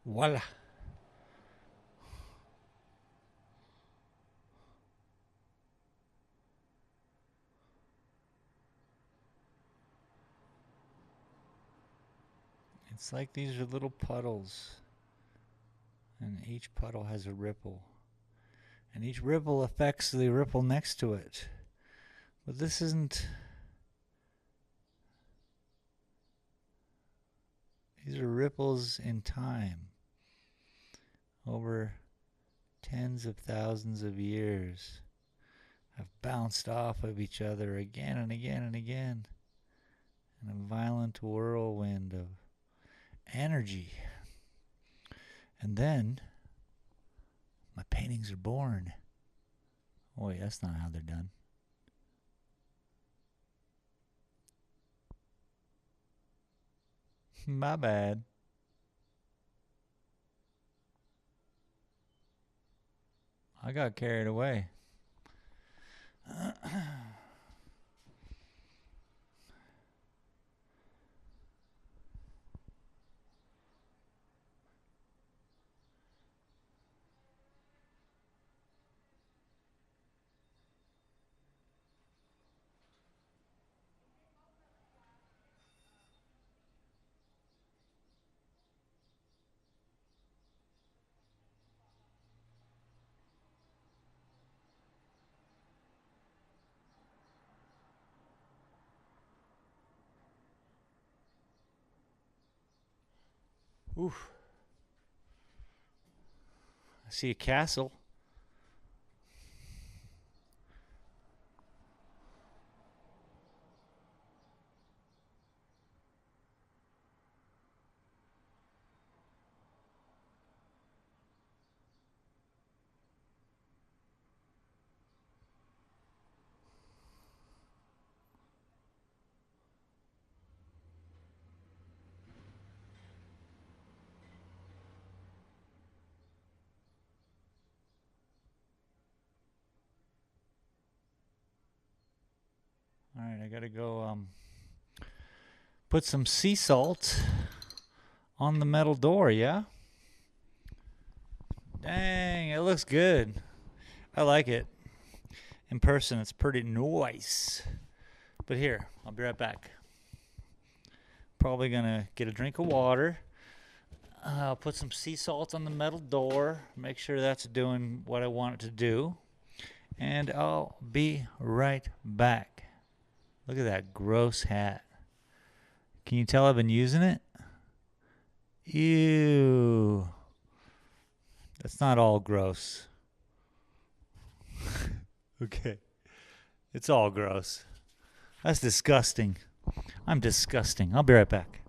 Voila. It's like these are little puddles. And each puddle has a ripple. And each ripple affects the ripple next to it. But this isn't... These are ripples in time. Over tens of thousands of years have bounced off of each other again and again and again in a violent whirlwind of energy. And then my paintings are born. Oh wait, that's not how they're done. My bad. I got carried away. Oof. I see a castle. All right, I gotta go put some sea salt on the metal door, yeah? Dang, it looks good. I like it. In person, it's pretty nice. But here, I'll be right back. Probably gonna get a drink of water. I'll put some sea salt on the metal door. Make sure that's doing what I want it to do. And I'll be right back. Look at that gross hat. Can you tell I've been using it? Ew. That's not all gross. Okay. It's all gross. That's disgusting. I'm disgusting. I'll be right back.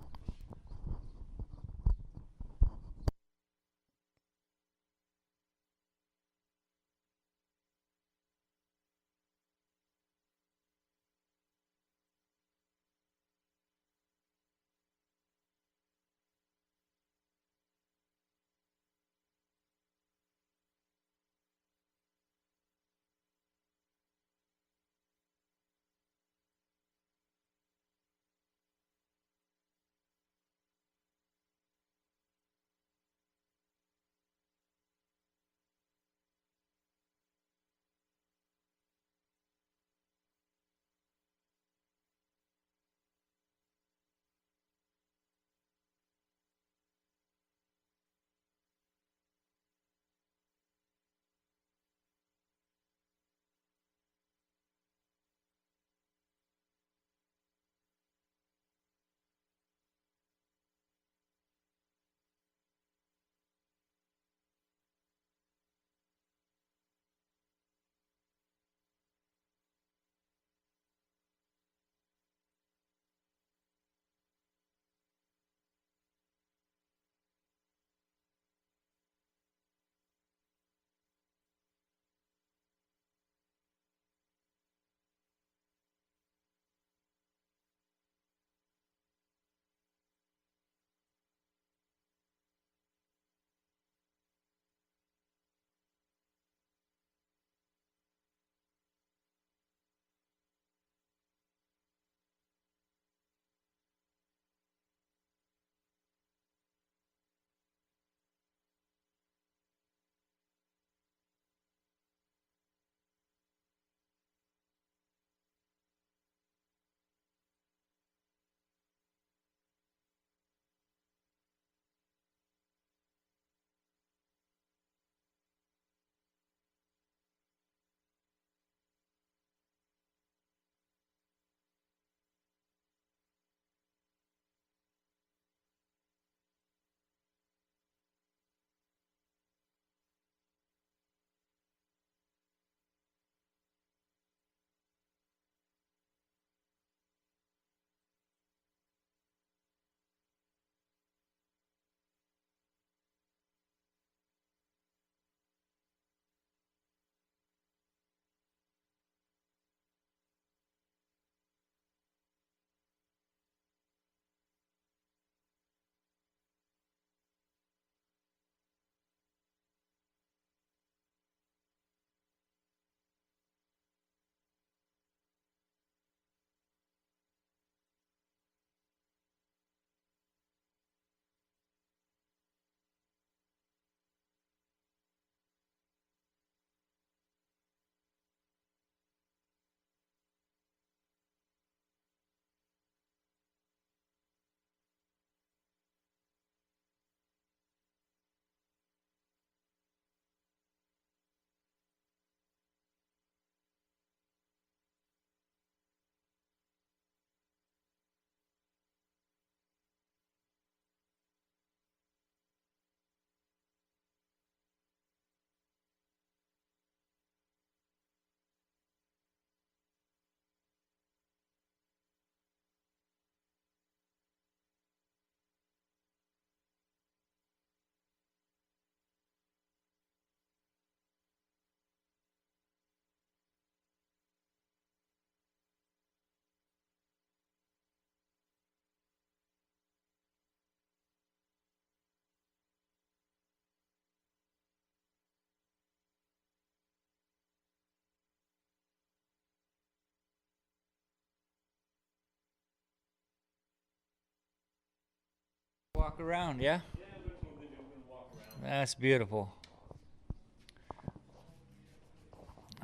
walk around, yeah? Yeah, we're just gonna walk around. That's beautiful.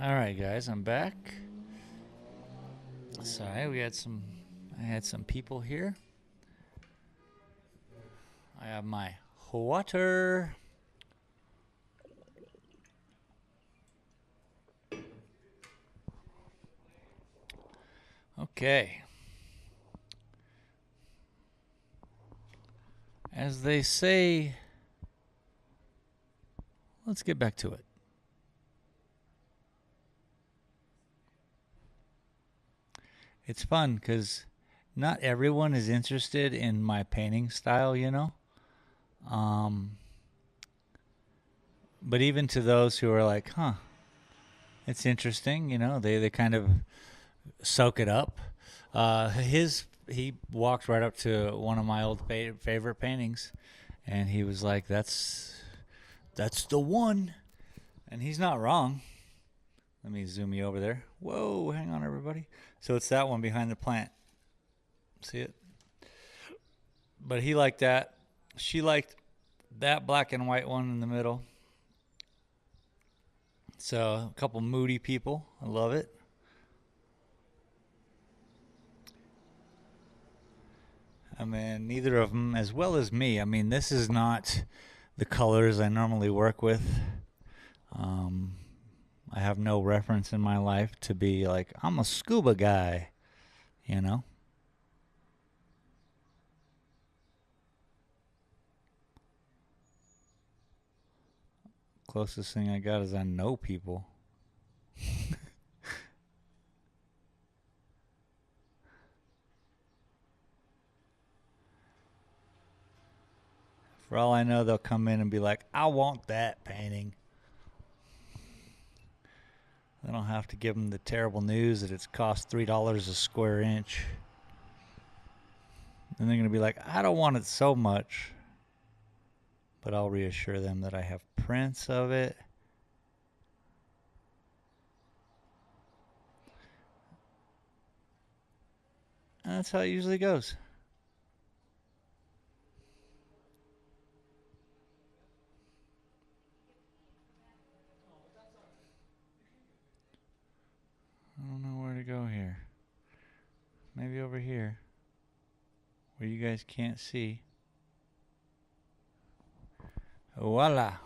All right, guys, I'm back. Sorry, I had some people here. I have my water. Okay. As they say, let's get back to it. It's fun because not everyone is interested in my painting style, you know? But even to those who are like, huh, it's interesting, you know, they kind of soak it up. He walked right up to one of my old favorite paintings, and he was like, that's the one. And he's not wrong. Let me zoom you over there. Whoa, hang on, everybody. So it's that one behind the plant. See it? But he liked that. She liked that black and white one in the middle. So a couple moody people. I love it. I mean, neither of them, as well as me. I mean, this is not the colors I normally work with. I have no reference in my life to be like, I'm a scuba guy, you know? Closest thing I got is I know people. For all I know, they'll come in and be like, I want that painting. I don't have to give them the terrible news that it's cost $3 a square inch. And they're going to be like, I don't want it so much. But I'll reassure them that I have prints of it. And that's how it usually goes. I don't know where to go here. Maybe over here, where you guys can't see. Voila.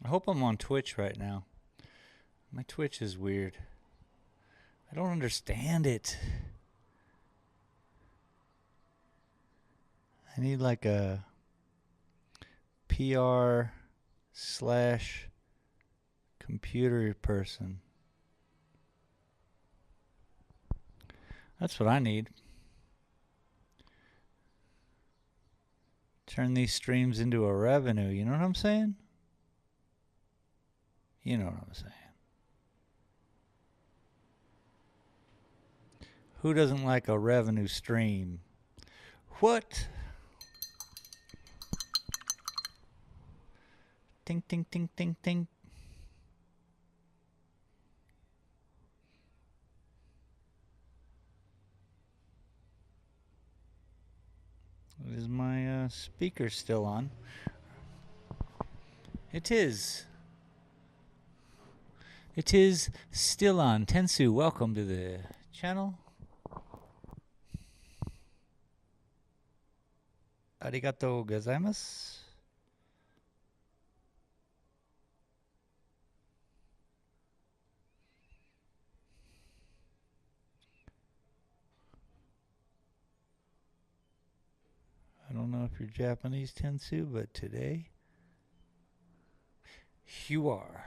I hope I'm on Twitch right now. My Twitch is weird. I don't understand it. I need like a PR/computer person. That's what I need. Turn these streams into a revenue. You know what I'm saying? You know what I'm saying. Who doesn't like a revenue stream? What? Ting, ting, ting, ting, ting. Is my speaker still on? It is. It is still on. Tensu, welcome to the channel. Arigatou gozaimasu. I don't know if you're Japanese, Tensu, but today you are.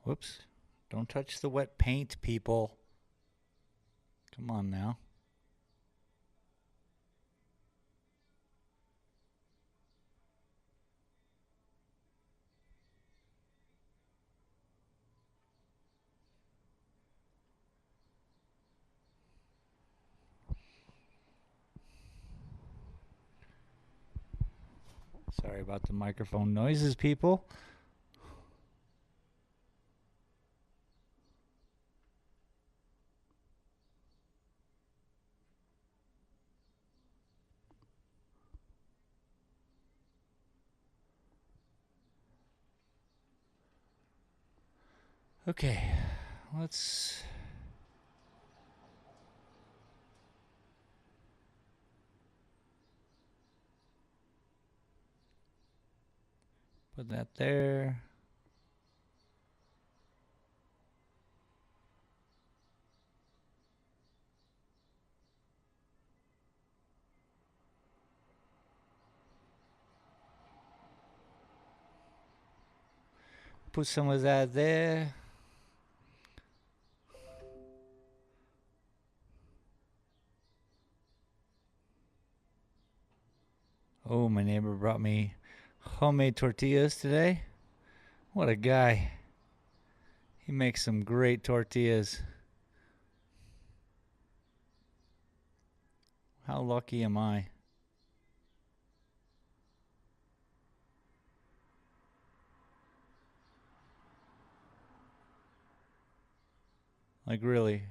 Whoops. Don't touch the wet paint, people. Come on now. Sorry about the microphone noises, people. Okay, let's... put that there. Put some of that there. Oh, my neighbor brought me homemade tortillas today. What a guy. He makes some great tortillas. How lucky am I? Like, really.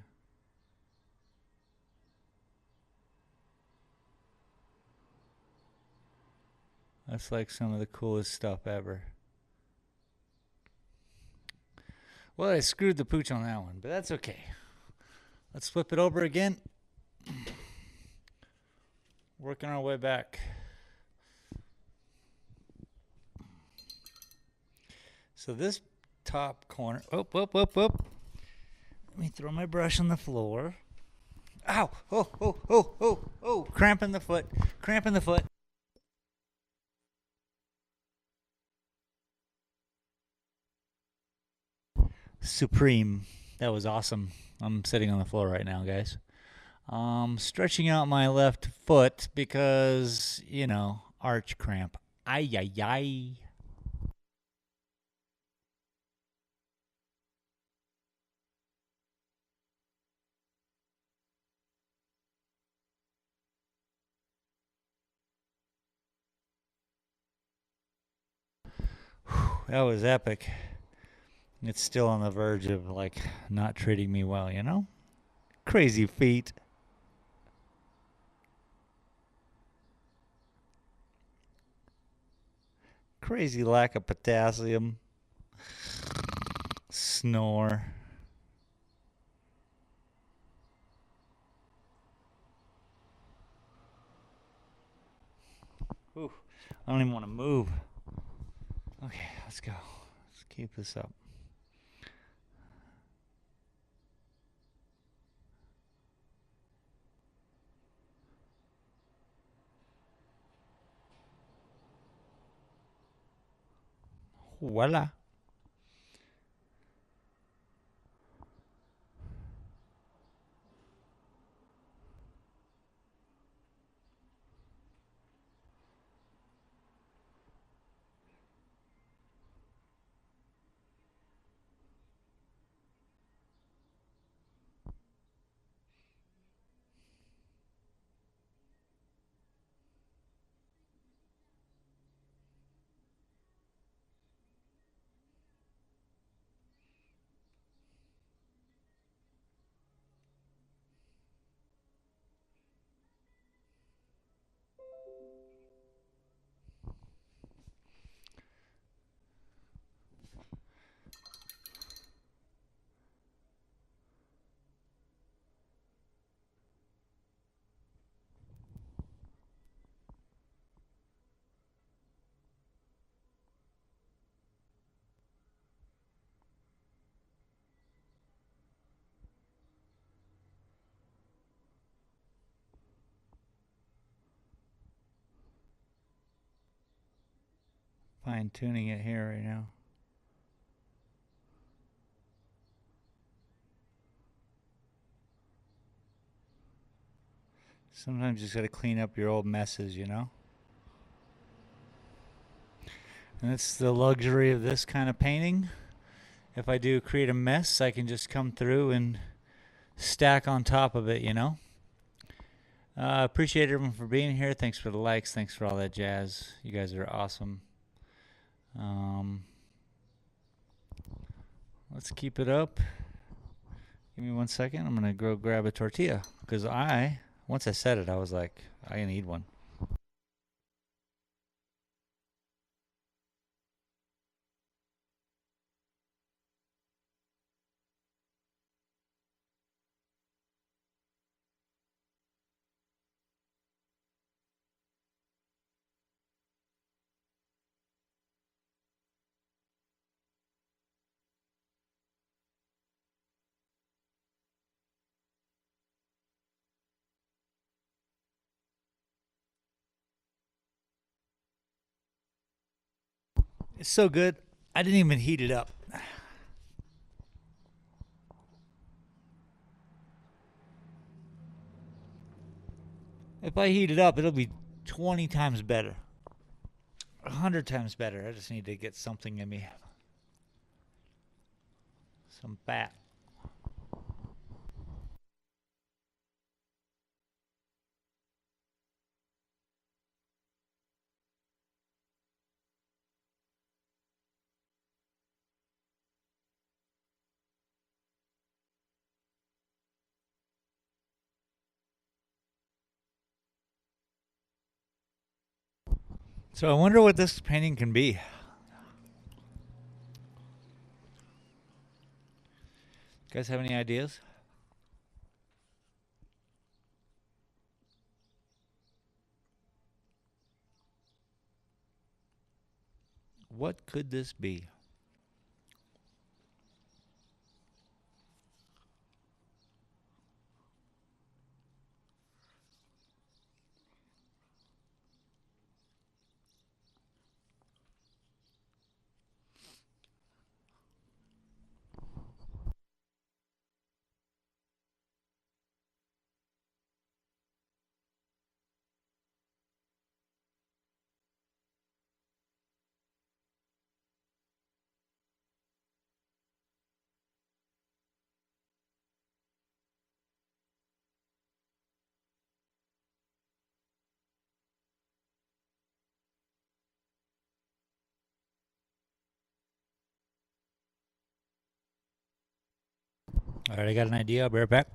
That's like some of the coolest stuff ever. Well, I screwed the pooch on that one, but that's okay. Let's flip it over again. Working our way back. So this top corner, Let me throw my brush on the floor. Ow! Oh! Cramp in the foot. Cramp in the foot. Supreme. That was awesome. I'm sitting on the floor right now, guys. Stretching out my left foot because, you know, arch cramp. Ay, ay, ay. That was epic. It's still on the verge of, like, not treating me well, you know? Crazy feet. Crazy lack of potassium. Snore. Ooh, I don't even want to move. Okay, let's go. Let's keep this up. Voila. Fine tuning it here right now. Sometimes you just got to clean up your old messes, you know? And that's the luxury of this kind of painting. If I do create a mess, I can just come through and stack on top of it, you know? Appreciate everyone for being here. Thanks for the likes. Thanks for all that jazz. You guys are awesome. Let's keep it up. Give me 1 second. I'm going to go grab a tortilla because once I said it, I was like, I need one. It's so good. I didn't even heat it up. If I heat it up, it'll be 20 times better. 100 times better. I just need to get something in me. Some fat. So I wonder what this painting can be. You guys have any ideas? What could this be? All right, I got an idea. I'll be right back.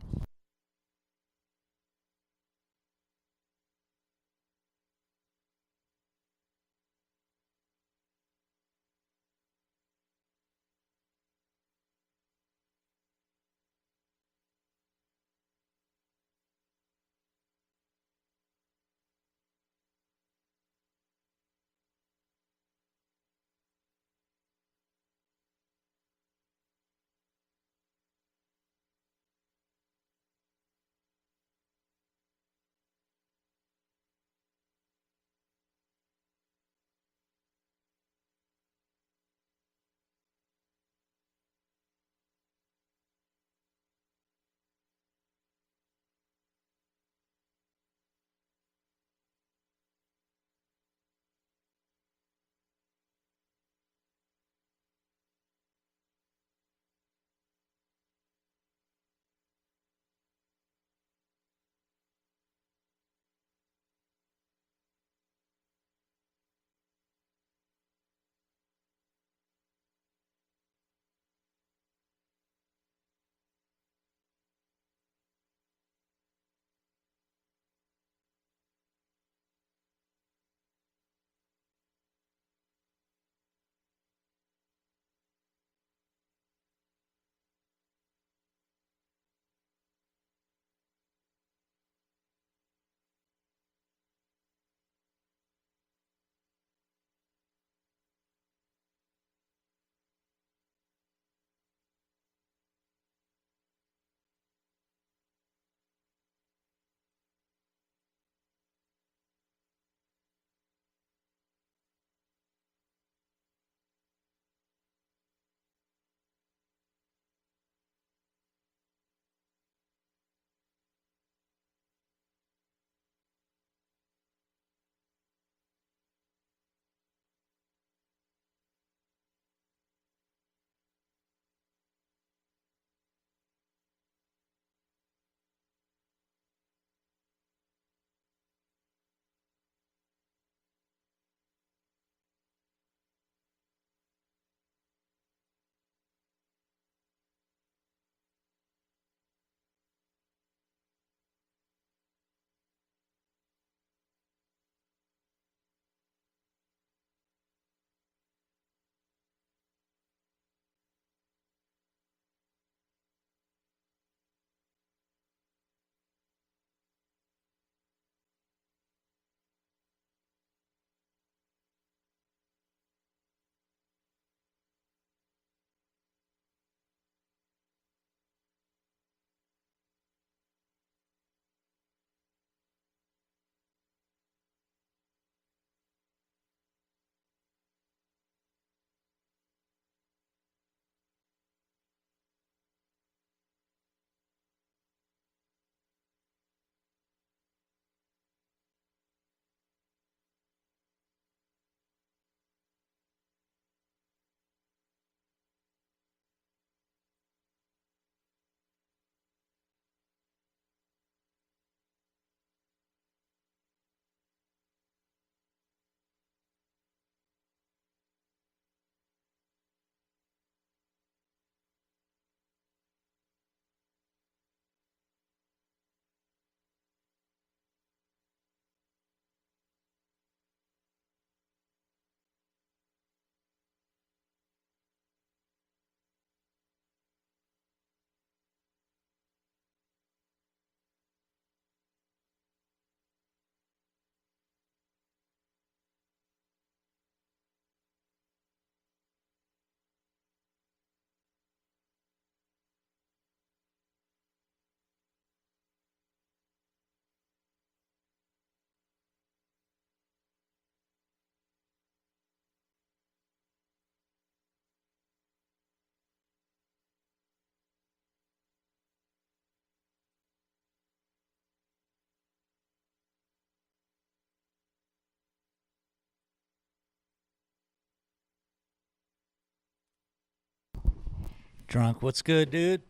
Drunk, what's good, dude?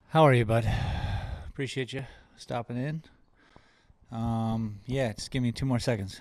How are you, bud? Appreciate you stopping in. Yeah, just give me 2 more seconds.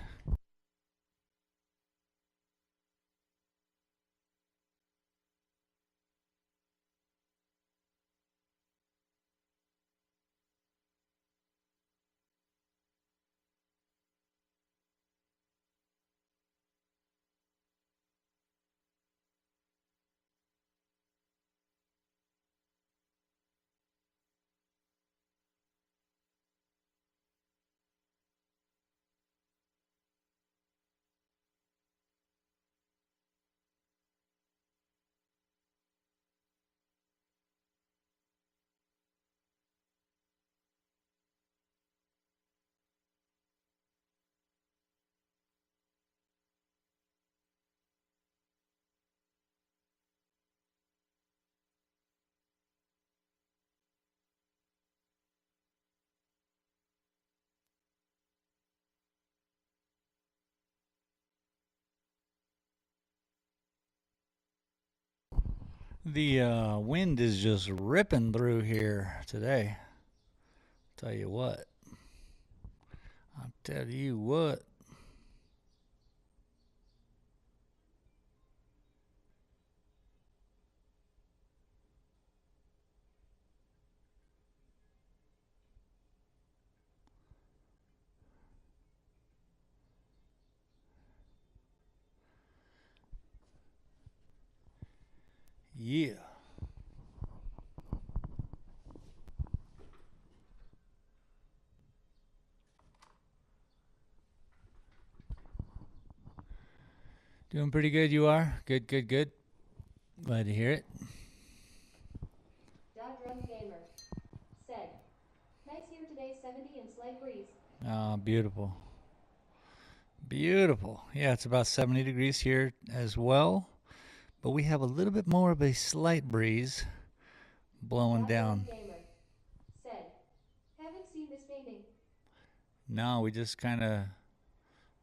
The wind is just ripping through here today. Tell you what. I'll tell you what. Yeah. Doing pretty good, you are? Good, good, good. Glad to hear it. Drunk Gamer said, nice here today, 70 and slight breeze. Oh, beautiful. Beautiful. Yeah, it's about 70 degrees here as well. But we have a little bit more of a slight breeze blowing down. Drunk Gamer said, haven't seen this painting. No, we just kind of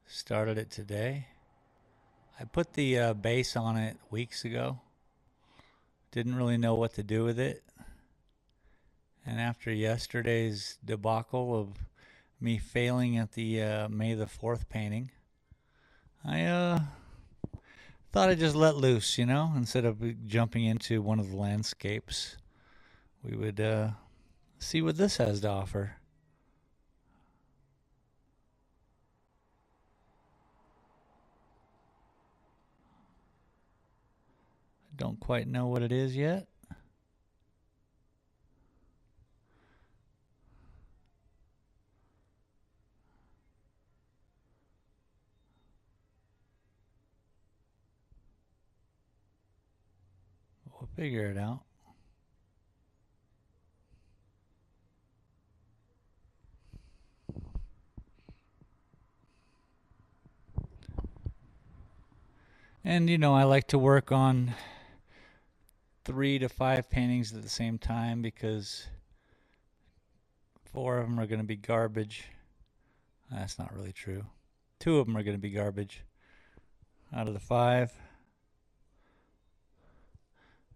started it today. I put the base on it weeks ago. Didn't really know what to do with it. And after yesterday's debacle of me failing at the May the 4th painting, I thought I'd just let loose, you know, instead of jumping into one of the landscapes. We would see what this has to offer. I don't quite know what it is yet. We'll figure it out. And, you know, I like to work on 3 to 5 paintings at the same time because 4 of them are going to be garbage. That's not really true. 2 of them are going to be garbage out of the 5.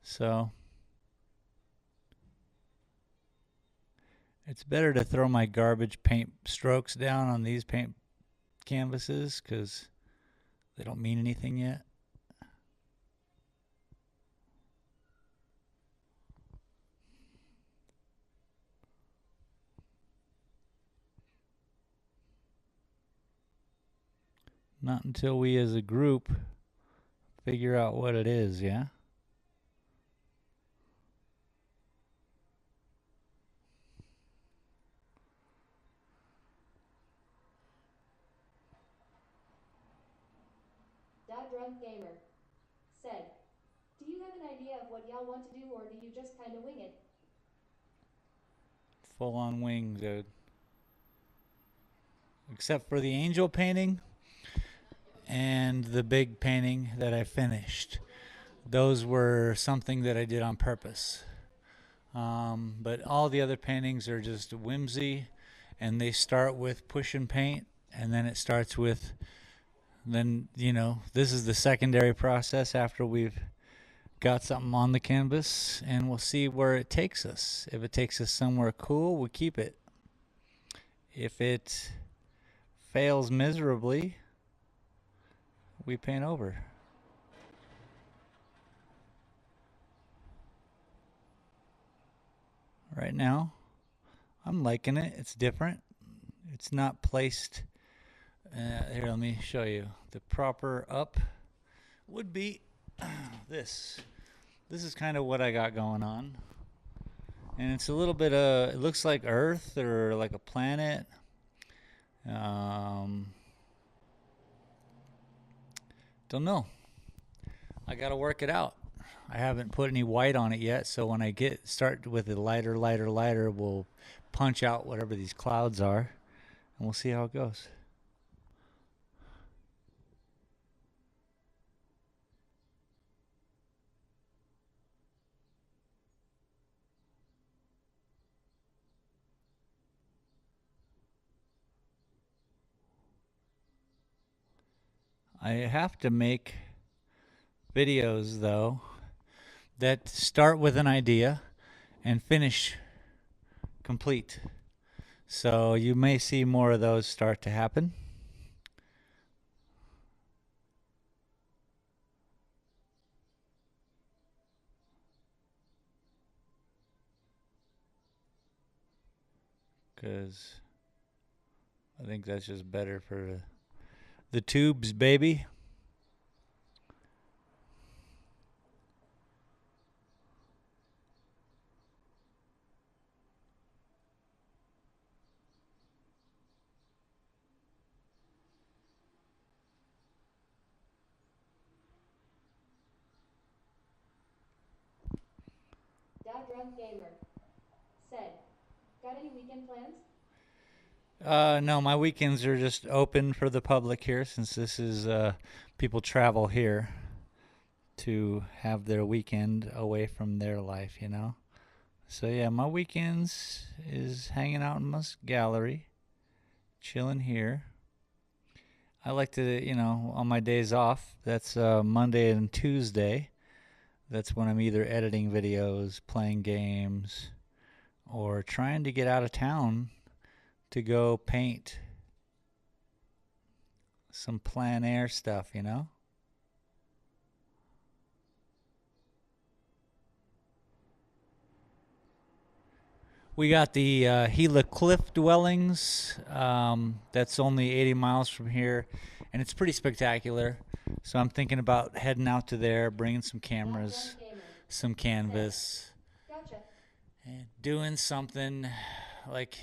So it's better to throw my garbage paint strokes down on these paint canvases because they don't mean anything yet. Not until we as a group figure out what it is, yeah? Drunk Gamer said, do you have an idea of what y'all want to do or do you just kind of wing it? Full on wing, dude. Except for the angel painting and the big painting that I finished. Those were something that I did on purpose. But all the other paintings are just whimsy, and they start with push and paint, and then it starts with, then, you know, this is the secondary process after we've got something on the canvas, and we'll see where it takes us. If it takes us somewhere cool, we'll keep it. If it fails miserably, we paint over. Right now, I'm liking it. It's different. It's not placed. Here, let me show you. The proper up would be this. This is kind of what I got going on. And it's a little bit it looks like Earth or like a planet. Don't know. I got to work it out. I haven't put any white on it yet, so when I start with the lighter, we'll punch out whatever these clouds are, and we'll see how it goes. I have to make videos, though, that start with an idea and finish complete. So you may see more of those start to happen. Because I think that's just better for the tubes, baby. Drunk Gamer said, got any weekend plans? No, my weekends are just open for the public here, since this is people travel here to have their weekend away from their life, you know. So yeah, my weekends is hanging out in my gallery, chilling here. I like to, you know, on my days off, that's Monday and Tuesday. That's when I'm either editing videos, playing games, or trying to get out of town to go paint some plein air stuff, you know? We got the Gila Cliff Dwellings. That's only 80 miles from here, and it's pretty spectacular. So I'm thinking about heading out to there, bringing some cameras, some canvas, Gotcha. and doing something like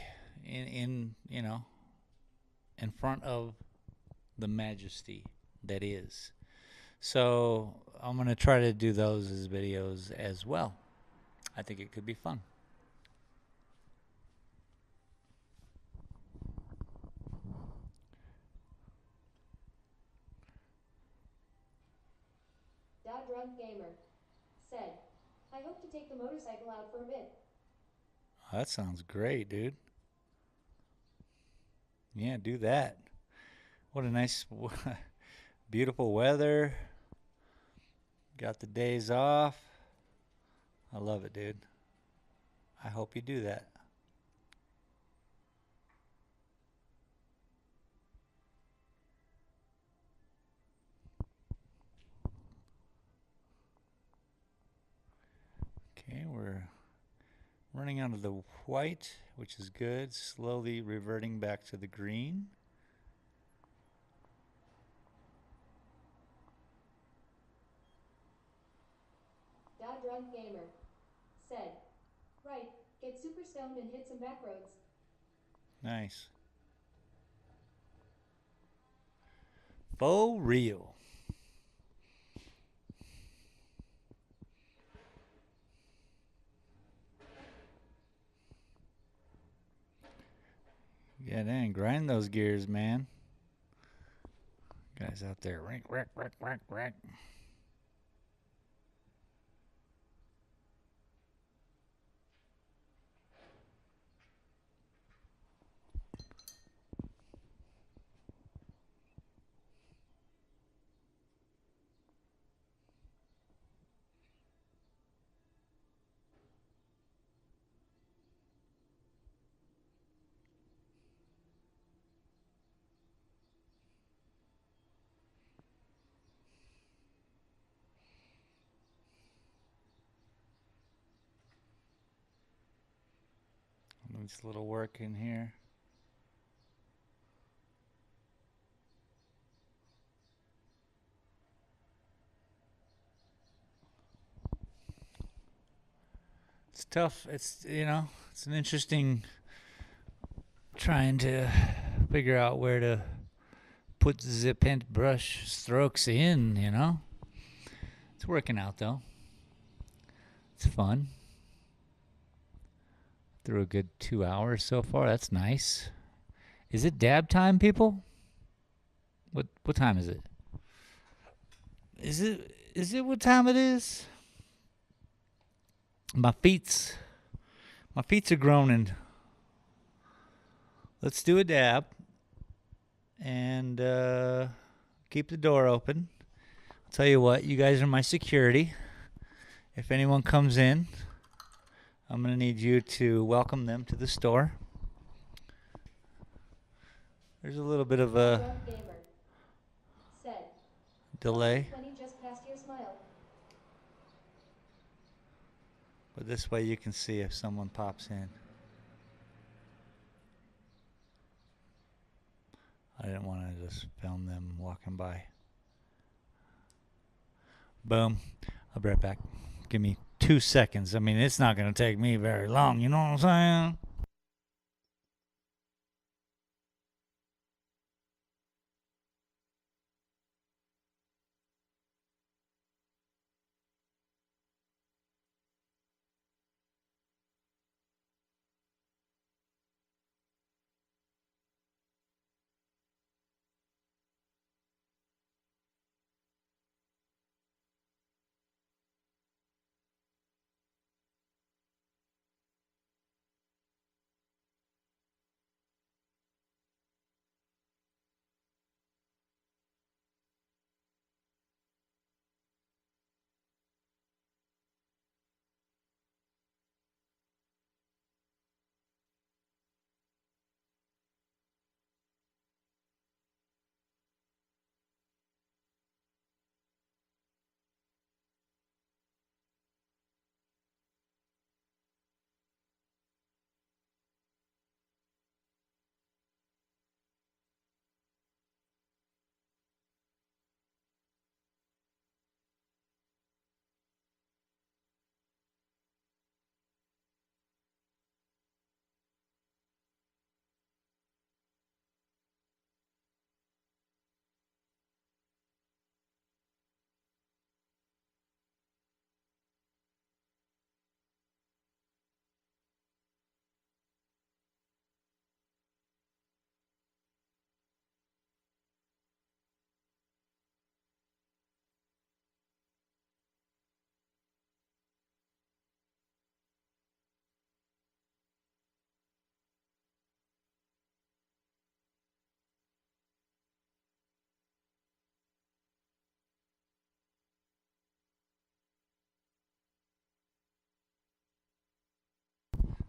in you know, in front of the majesty that is. So I'm gonna try to do those as videos as well. I think it could be fun. Drunk Gamer said, I hope to take the motorcycle out for a bit. That sounds great, dude. Yeah, do that. What a nice, beautiful weather. Got the days off. I love it, dude. I hope you do that. Okay, we're running out of the white, which is good. Slowly reverting back to the green. Drunk Gamer said, right, get super stoned and hit some back roads. Nice. For real. Yeah, dang, grind those gears, man. Guys out there, rank, rack, rack, rack, rack. Needs a little work in here. It's tough. It's it's an interesting trying to figure out where to put the paintbrush strokes in, It's working out though. It's fun. Through a good 2 hours so far. That's nice. Is it dab time, people? What time is it? Is it what time it is? My feet's are groaning. Let's do a dab and keep the door open. I'll tell you what, you guys are my security. If anyone comes in, I'm going to need you to welcome them to the store. There's a little bit of a Drunk gamer said, delay, 20 just past your smile. but this way you can see if someone pops in. I didn't want to just film them walking by. Boom. I'll be right back. Give me 2 seconds. I mean, it's not going to take me very long. You know what I'm saying?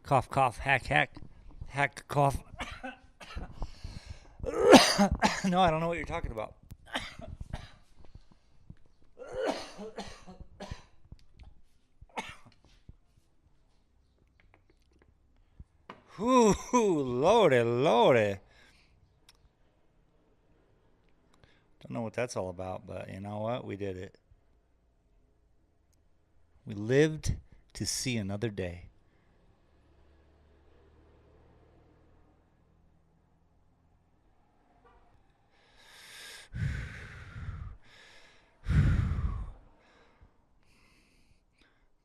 Cough, cough, hack, hack, hack, cough. No, I don't know what you're talking about. Ooh, lordy, lordy. Don't know what that's all about, but you know what? We did it. We lived to see another day.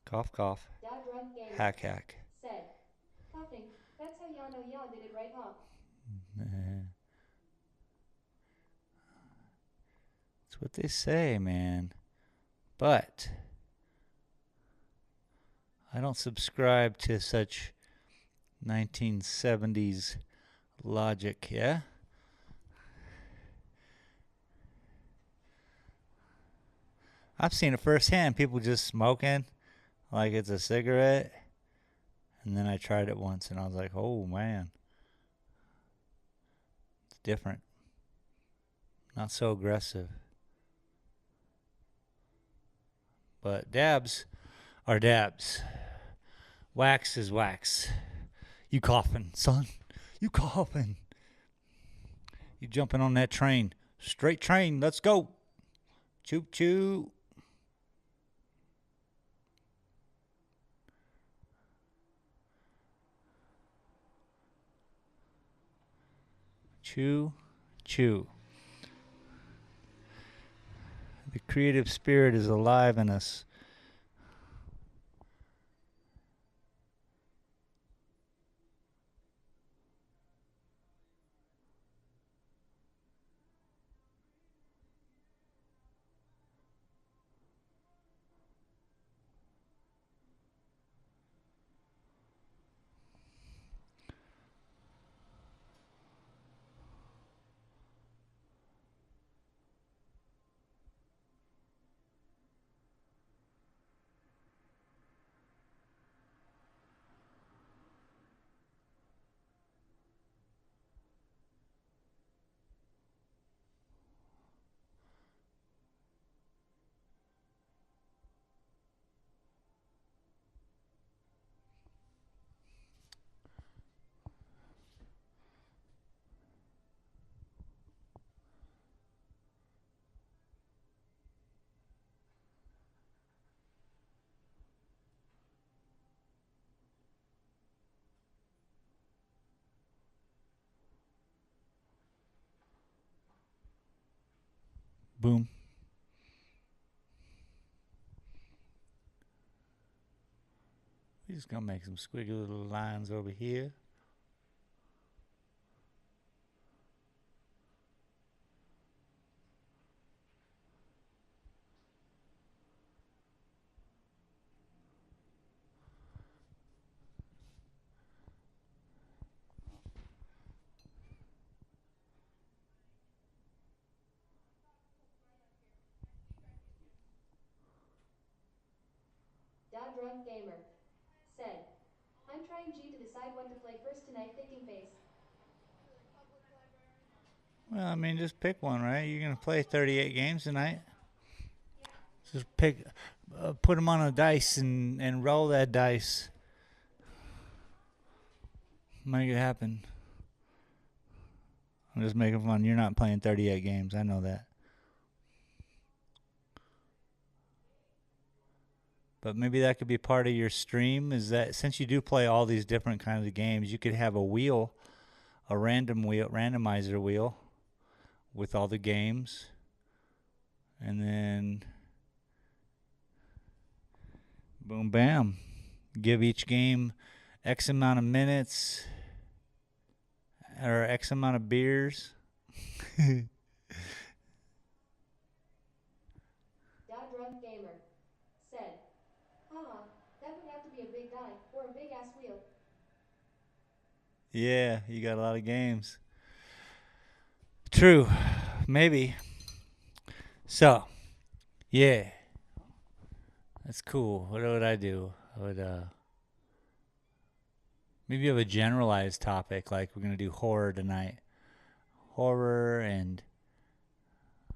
Cough, cough, That drunk gamer hack, hack. said, coughing, that's how y'all know y'all did it right, huh? That's what they say, man. But I don't subscribe to such 1970s logic, yeah? I've seen it firsthand. People just smoking like it's a cigarette. And then I tried it once and I was like, oh man. It's different. Not so aggressive. But dabs are dabs. Wax is wax. You coughing, son? You coughing? You jumping on that train? Straight train. Let's go. Choo choo. Choo choo. The creative spirit is alive in us. Boom. We're just gonna make some squiggly little lines over here. Da Drunk Gamer said, I'm trying G to decide what to play first tonight, thinking face. Well, I mean, just pick one, right? You're gonna play 38 games tonight. Just pick, put them on a dice and roll that dice. Make it happen. I'm just making fun. You're not playing 38 games. I know that. But maybe that could be part of your stream, is that since you do play all these different kinds of games, you could have a wheel, a random wheel, randomizer wheel with all the games. And then boom, bam. Give each game X amount of minutes or X amount of beers. Da Drunk Gamer said, haha, that would have to be a big die or a big ass wheel. Yeah, you got a lot of games. True. Maybe. So, yeah. That's cool. What would I do? I would maybe have a generalized topic, like we're gonna do horror tonight. Horror and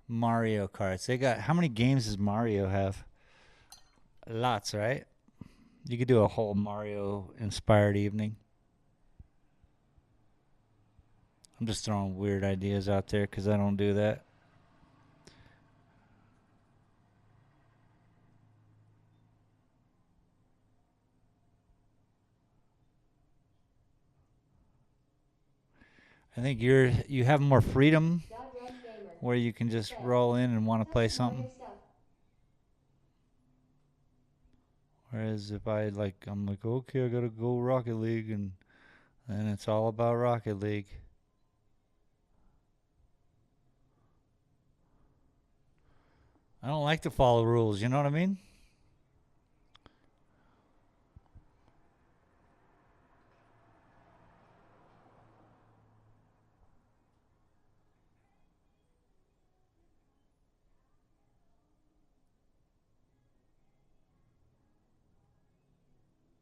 Mario Karts. They got, how many games does Mario have? Lots, right? You could do a whole Mario inspired evening. I'm just throwing weird ideas out there because I don't do that. I think you have more freedom Da Drunk Gamer where you can just roll in and want to play something. stuff. Whereas if I'm like, okay, I gotta go Rocket League, and then it's all about Rocket League. I don't like to follow rules, you know what I mean?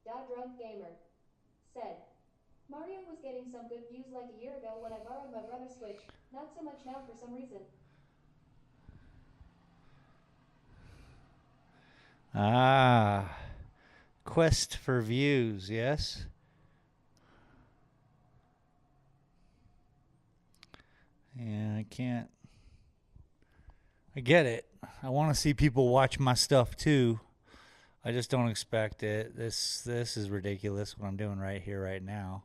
Da Drunk Gamer said, Mario was getting some good views like a year ago when I borrowed my brother's Switch. Not so much now for some reason. Ah, quest for views, yes? I can't. I get it. I want to see people watch my stuff too. I just don't expect it. This is ridiculous what I'm doing right here, right now.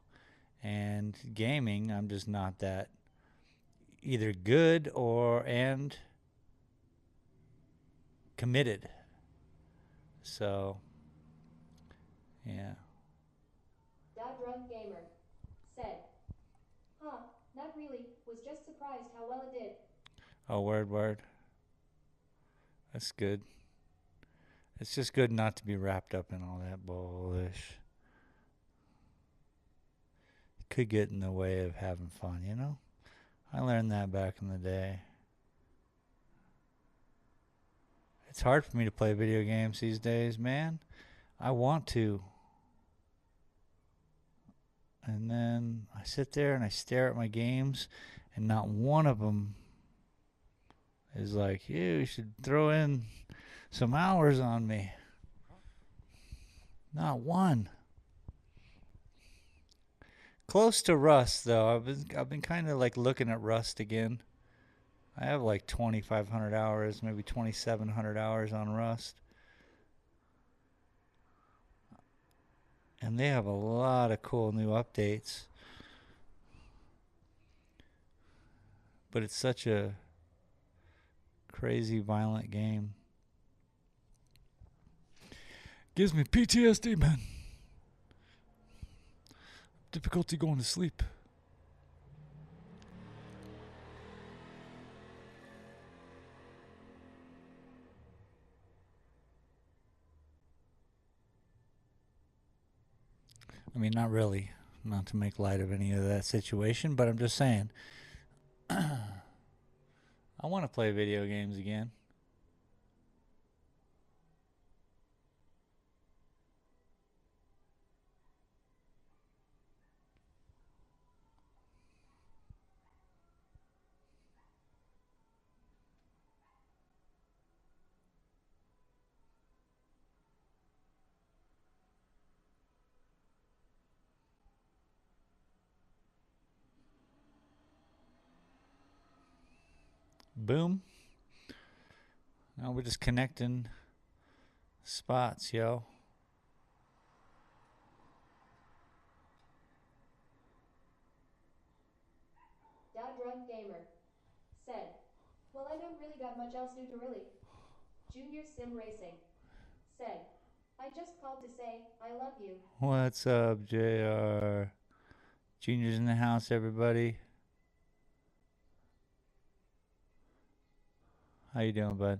And gaming, I'm just not that either good and committed. So, yeah. Da Drunk Gamer said, huh, not really, was just surprised how well it did. Oh, word. That's good. It's just good not to be wrapped up in all that bullish. It could get in the way of having fun, you know? I learned that back in the day. It's hard for me to play video games these days, man. I want to. And then I sit there and I stare at my games, and not one of them is like, you should throw in some hours on me. Not one. Close to Rust though. I've been kind of like looking at Rust again. I have like 2,500 hours, maybe 2,700 hours on Rust. And they have a lot of cool new updates. But it's such a crazy, violent game. Gives me PTSD, man. Difficulty going to sleep. I mean, not really. Not to make light of any of that situation, but I'm just saying. I want to play video games again. Boom. Now we're just connecting spots, yo. Da Drunk Gamer said, well, I don't really got much else new to really. Junior Sim Racing said, I just called to say I love you. What's up, JR? Junior's in the house, everybody. How you doing, bud?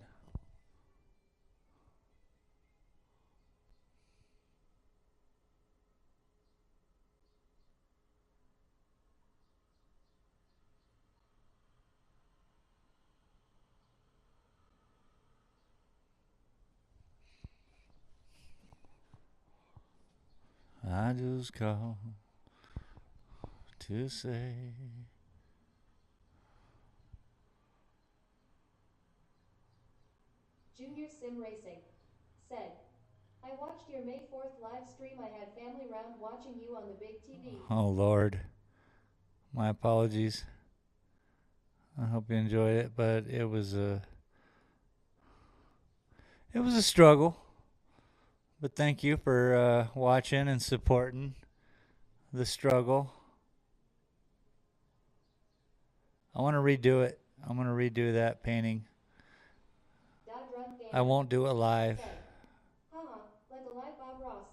I just called to say. Junior Sim Racing said, I watched your May 4th live stream. I had family round watching you on the big TV. Oh, Lord. My apologies. I hope you enjoyed it, but it was a struggle. But thank you for watching and supporting the struggle. I want to redo it. I'm going to redo that painting. I won't do it live. Said, haha, like a live Bob Ross.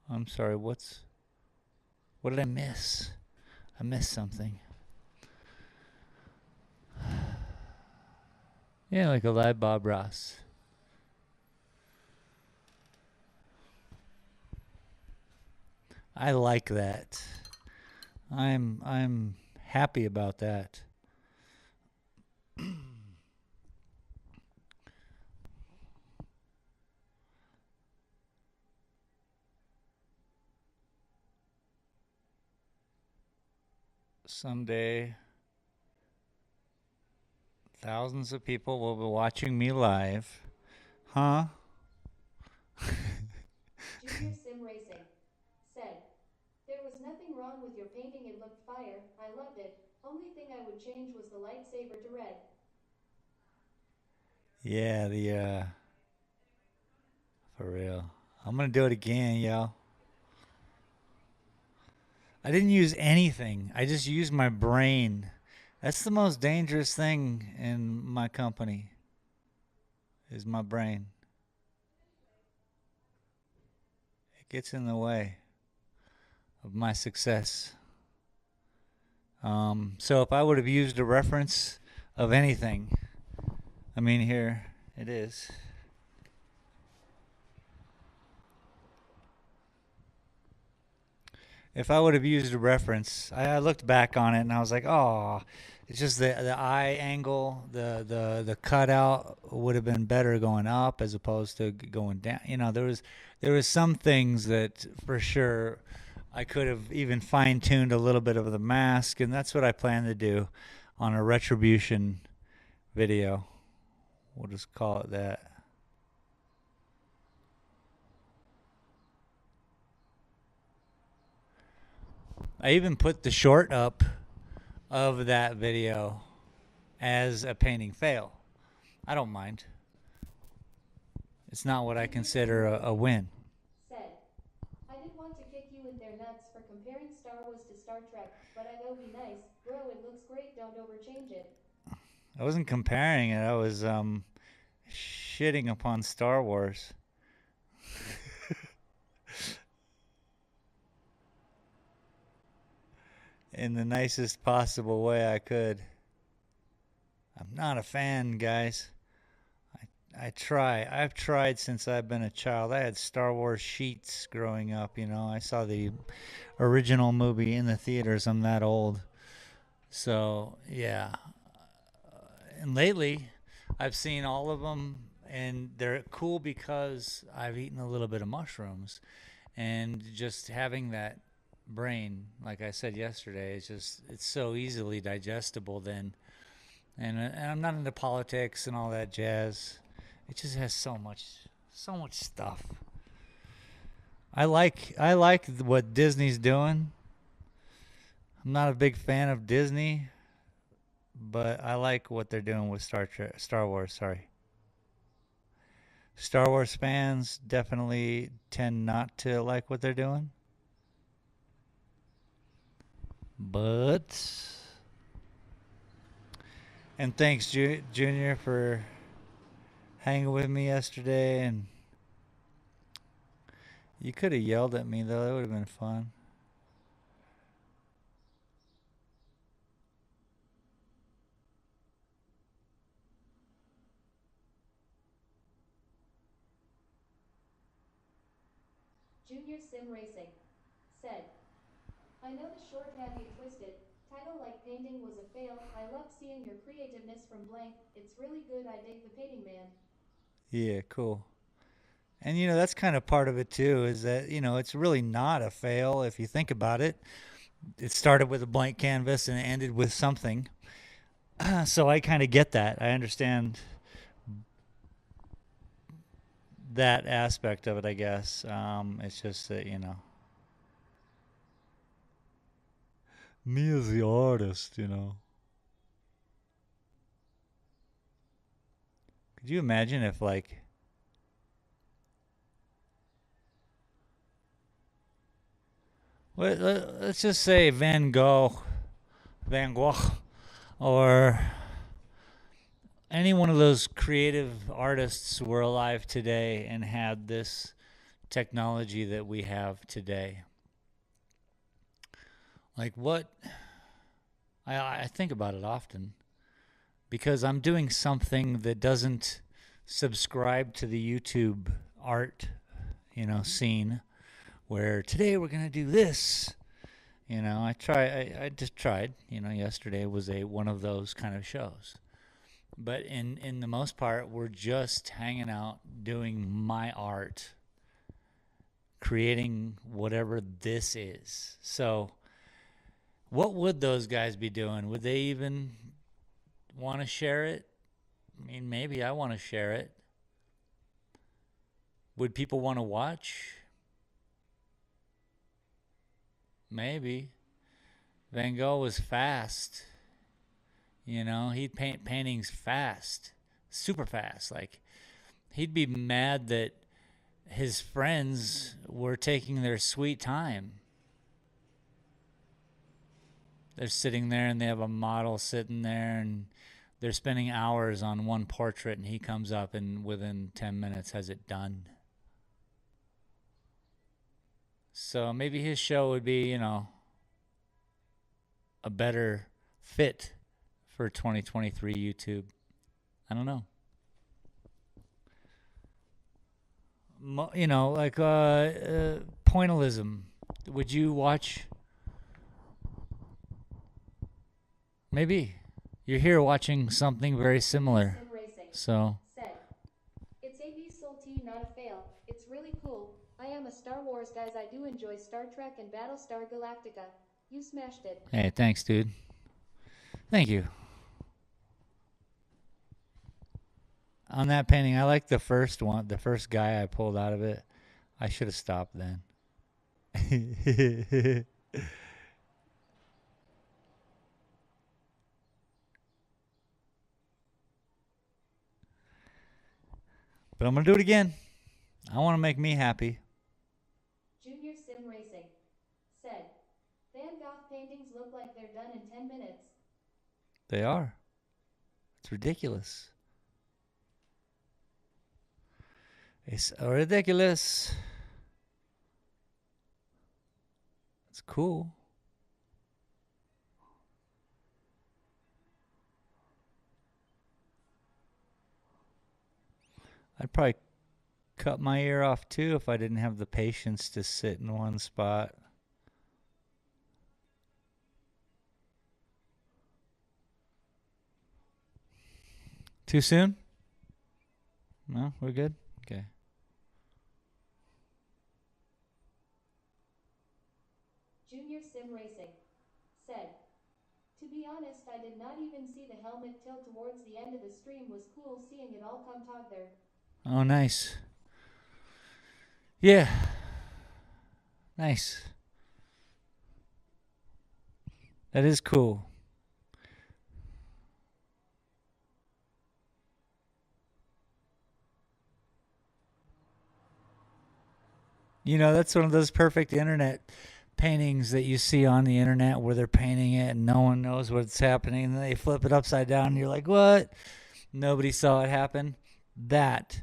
I'm sorry, what did I miss? I missed something. Yeah, like a live Bob Ross. I like that. I'm happy about that. Someday, thousands of people will be watching me live. Huh? Racing said, there was nothing wrong with your painting, it looked fire, I loved it. Only thing I would change was the lightsaber to red. Yeah, for real. I'm gonna do it again, yo. I didn't use anything. I just used my brain. That's the most dangerous thing in my company is my brain. It gets in the way of my success. So if I would have used a reference of anything, I mean, here it is. If I would have used a reference, I looked back on it and I was like, oh, it's just the eye angle, the cutout would have been better going up as opposed to going down. You know, there was some things that for sure I could have even fine tuned a little bit of the mask, and that's what I plan to do on a retribution video. We'll just call it that. I even put the short up of that video as a painting fail. I don't mind. It's not what I consider a win. Said, I didn't want to kick you in their nuts for comparing Star Wars to Star Trek, but I know be nice. Bro, it looks great, don't overchange it. I wasn't comparing it. I was shitting upon Star Wars. In the nicest possible way I could. I'm not a fan, guys. I've tried since I've been a child. I had Star Wars sheets growing up, you know. I saw the original movie in the theaters. I'm that old. So, yeah. And lately, I've seen all of them, and they're cool because I've eaten a little bit of mushrooms. And just having that brain, like I said yesterday, it's so easily digestible then. And I'm not into politics and all that jazz. It just has so much stuff. I like what Disney's doing. I'm not a big fan of Disney, but I like what they're doing with Star Wars, sorry. Star Wars fans definitely tend not to like what they're doing. But and thanks Junior for hanging with me yesterday, and you could have yelled at me though. That would have been fun. Junior Sim Racing said, I know the short had you twisted. Title like painting was a fail. I love seeing your creativeness from blank. It's really good. I dig the painting, man. Yeah, cool. And that's kind of part of it too, is that it's really not a fail if you think about it. It started with a blank canvas and it ended with something. So I kind of get that. I understand that aspect of it, I guess. It's just that, me as the artist, Could you imagine if, like, let's just say Van Gogh, or any one of those creative artists were alive today and had this technology that we have today. Like what? I think about it often because I'm doing something that doesn't subscribe to the YouTube art, scene where today we're going to do this. I just tried, yesterday was one of those kind of shows. But in the most part, we're just hanging out, doing my art, creating whatever this is. So what would those guys be doing? Would they even want to share it? I mean, maybe I want to share it. Would people want to watch? Maybe. Van Gogh was fast. You know, he'd paint paintings fast, super fast. Like, he'd be mad that his friends were taking their sweet time. They're sitting there and they have a model sitting there and they're spending hours on one portrait and he comes up and within 10 minutes has it done. So maybe his show would be, you know, a better fit for 2023 YouTube. I don't know. You know, like pointillism. Would you watch? Maybe you're here watching something very similar. Sim Racing So said, "It's a B T, not a fail. It's really cool. I am a Star Wars guys. I do enjoy Star Trek and Battlestar Galactica. You smashed it." hey, thanks, dude. Thank you. On that painting, I like the first one, the first guy I pulled out of it. I should have stopped then. But I'm going to do it again. I want to make me happy. Junior Sim Racing said, "Van Gogh paintings look like they're done in 10 minutes." They are. It's ridiculous. It's ridiculous. It's cool. I'd probably cut my ear off too if I didn't have the patience to sit in one spot. Too soon? No, we're good? Okay. Junior Sim Racing said, "To be honest, I did not even see the helmet till towards the end of the stream. Was cool seeing it all come together." Oh, nice. Yeah. Nice. That is cool. You know, that's one of those perfect internet paintings that you see on the internet where they're painting it and no one knows what's happening and then they flip it upside down and you're like, what? Nobody saw it happen. That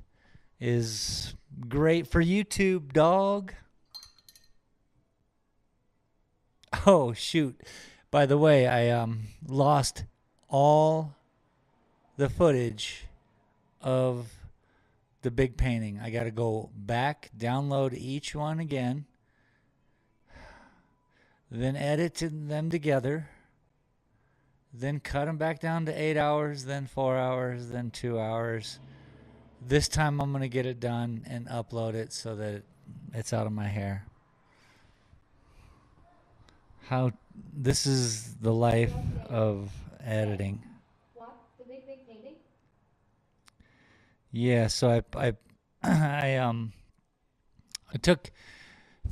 is great for YouTube, dog. Oh, shoot. By the way, I lost all the footage of the big painting. I got to go back, download each one again, then edit them together, then cut them back down to 8 hours, then 4 hours, then 2 hours. This time I'm going to get it done and upload it so that it's out of my hair. How this is the life of editing. What? The big painting? Yeah, so I took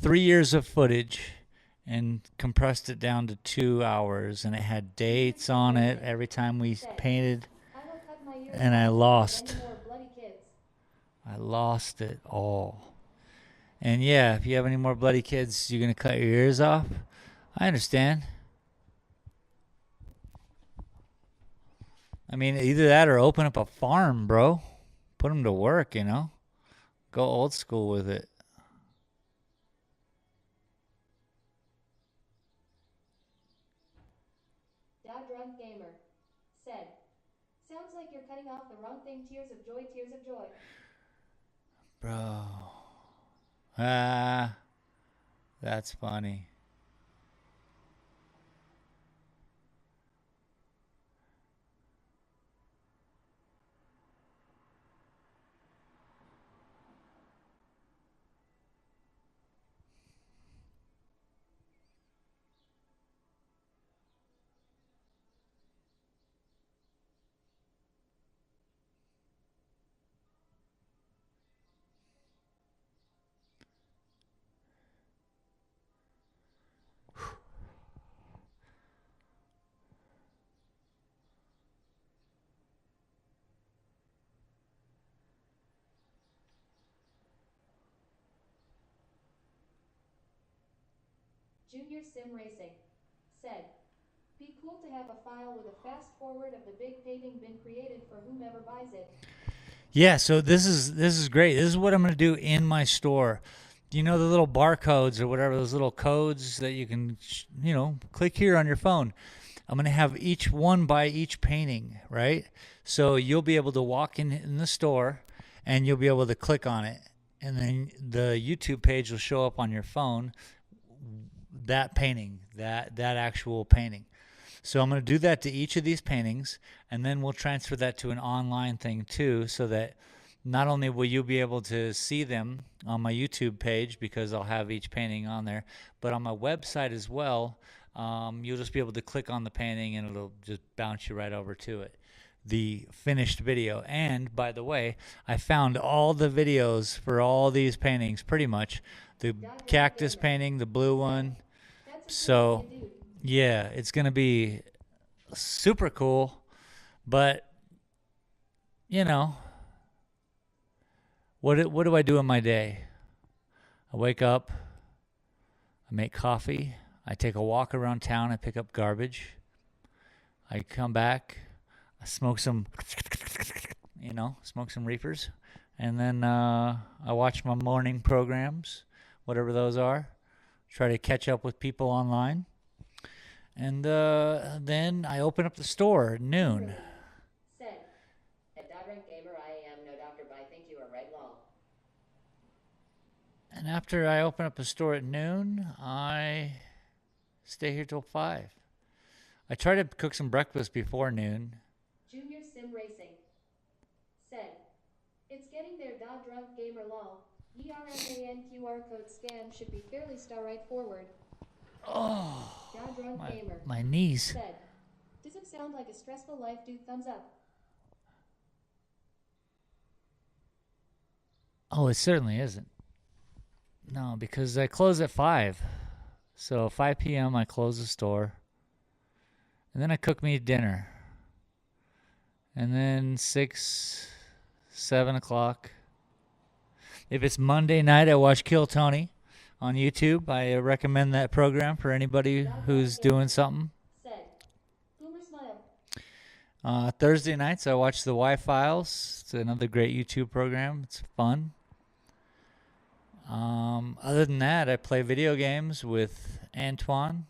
3 years of footage and compressed it down to 2 hours, and it had dates on it every time we painted, "I will cut my ears and I off lost. any more bloody kids." I lost it all. And yeah, if you have any more bloody kids, you're gonna cut your ears off. I understand. I mean, either that or open up a farm, bro. Put them to work, you know. Go old school with it. Da Drunk Gamer said, "Sounds like you're cutting off the wrong thing. Tears of joy, tears of joy." Bro. That's funny. Junior Sim Racing, said, be cool to have a file with a fast forward of the big painting been created for whomever buys it. Yeah, so this is great. This is what I'm going to do in my store. You know the little barcodes or whatever, those little codes that you can, click here on your phone. I'm going to have each one by each painting, right? So you'll be able to walk in the store and you'll be able to click on it. And then the YouTube page will show up on your phone, that painting, that actual painting. So I'm going to do that to each of these paintings, and then we'll transfer that to an online thing too, so that not only will you be able to see them on my YouTube page because I'll have each painting on there, but on my website as well, you'll just be able to click on the painting and it'll just bounce you right over to it, the finished video. And by the way, I found all the videos for all these paintings, pretty much. The cactus painting, the blue one. So yeah, it's going to be super cool, but what do I do in my day? I wake up, I make coffee, I take a walk around town, I pick up garbage, I come back, I smoke some reefers, and then I watch my morning programs, whatever those are, try to catch up with people online. And then I open up the store at noon. Said, at Doddrink Gamer, I am no doctor, but I think you are right long. And after I open up the store at noon, I stay here till 5. I try to cook some breakfast before noon. Junior Sim Racing, said, it's getting there. Drunk Gamer lol. ERMAN QR code scan should be fairly right forward. Oh, Drunk Gamer my knees. said, does it sound like a stressful life? Do thumbs up. Oh, it certainly isn't. No, because I close at 5. So 5 p.m. I close the store. And then I cook me dinner. And then 6, 7 o'clock. If it's Monday night, I watch Kill Tony on YouTube. I recommend that program for anybody who's doing something. Said, Boomer smile. Thursday nights, I watch The Y-Files. It's another great YouTube program. It's fun. Other than that, I play video games with Antoine.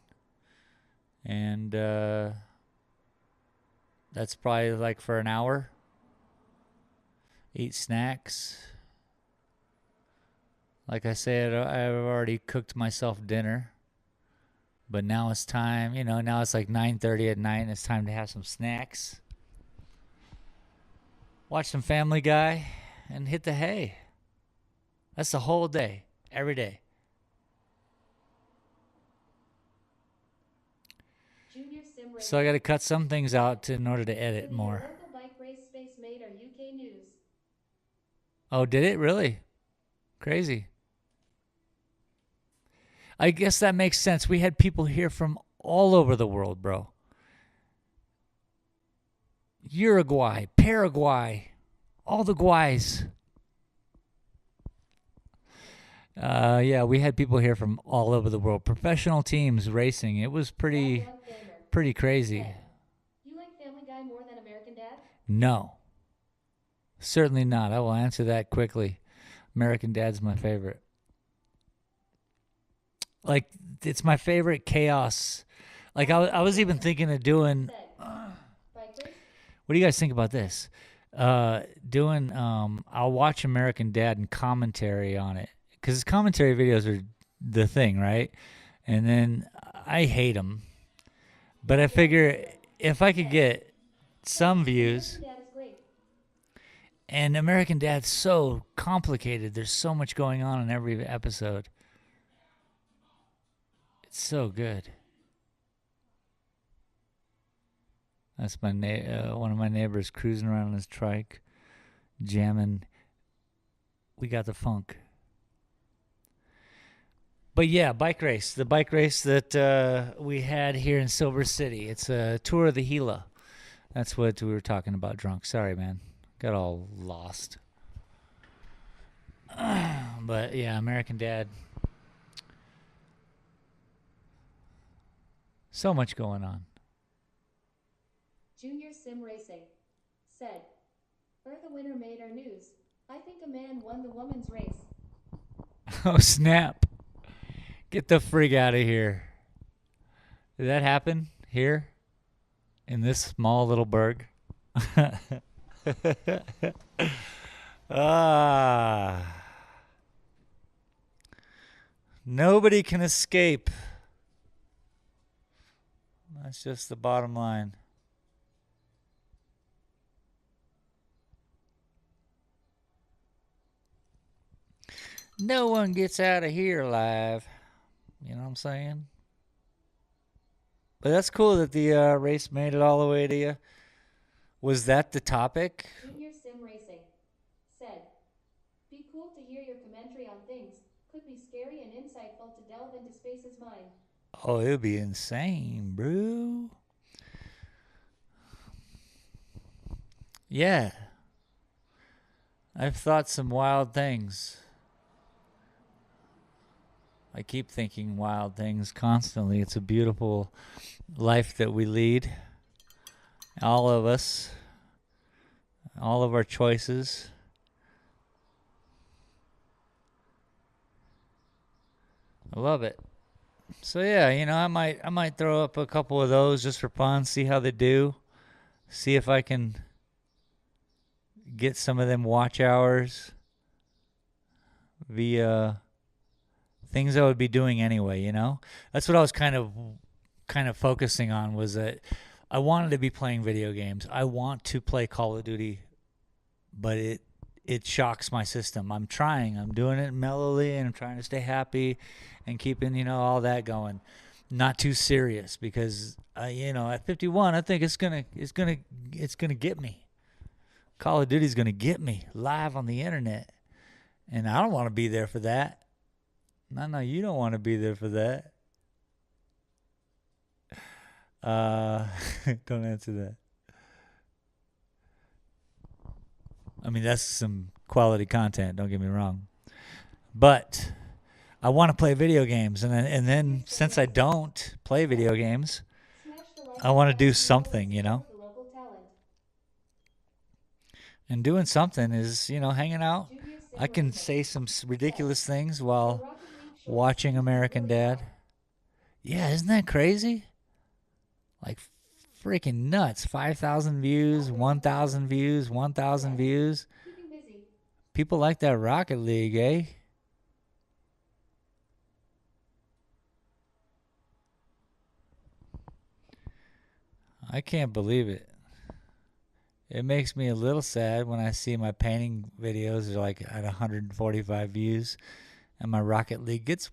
And that's probably like for an hour. Eat snacks. Like I said, I've already cooked myself dinner. But now it's time, now it's like 9:30 at night and it's time to have some snacks. Watch some Family Guy and hit the hay. That's the whole day, every day. Junior Sim Racing. So I got to cut some things out in order to edit more. Local bike race space made our UK news. Oh, did it? Really? Crazy. I guess that makes sense. We had people here from all over the world, bro. Uruguay, Paraguay, all the guys. Yeah, we had people here from all over the world. Professional teams racing. It was pretty crazy. You like Family Guy more than American Dad? No. Certainly not. I will answer that quickly. American Dad's my favorite. Like, it's my favorite chaos. Like, I was even thinking of doing... What do you guys think about this? I'll watch American Dad and commentary on it. Because his commentary videos are the thing, right? And then I hate them. But I figure if I could get some views... And American Dad's so complicated. There's so much going on in every episode. It's so good. That's my one of my neighbors cruising around on his trike, jamming. We got the funk. But yeah, bike race. The bike race that we had here in Silver City. It's a tour of the Gila. That's what we were talking about, drunk. Sorry, man. Got all lost. But yeah, American Dad. So much going on. Junior Sim Racing said, the winner made our news. I think a man won the woman's race. Oh, snap. Get the frig out of here. Did that happen here in this small little burg? Ah. Nobody can escape. That's just the bottom line. No one gets out of here alive. You know what I'm saying? But that's cool that the race made it all the way to you. Was that the topic? Junior Sim Racing said, be cool to hear your commentary on things. Could be scary and insightful to delve into Space's mind. Oh, it would be insane, bro. Yeah. I've thought some wild things. I keep thinking wild things constantly. It's a beautiful life that we lead. All of us. All of our choices. I love it. So yeah, you know, I might throw up a couple of those just for fun, see how they do. See if I can get some of them watch hours via things I would be doing anyway, you know? That's what I was kind of focusing on, was that I wanted to be playing video games. I want to play Call of Duty, but it shocks my system. I'm trying. I'm doing it mellowly, and I'm trying to stay happy and keeping, you know, all that going. Not too serious, because you know, at 51, I think it's gonna get me. Call of Duty's gonna get me live on the internet, and I don't want to be there for that. No, you don't want to be there for that. Don't answer that. I mean, that's some quality content, don't get me wrong. But I want to play video games, and then since I don't play video games, Smash the like I want to button do and something, you know? support the local talent. And doing something is, you know, hanging out. Junior Sim I can Racing say some ridiculous things The while Rocket League shorts watching seems American really Dad. well. Yeah, isn't that crazy? Like freaking nuts. 5,000 views, 1,000 views, 1,000 views. Keeping busy. People like that Rocket League, eh? I can't believe it. It makes me a little sad when I see my painting videos are like at 145 views and my Rocket League gets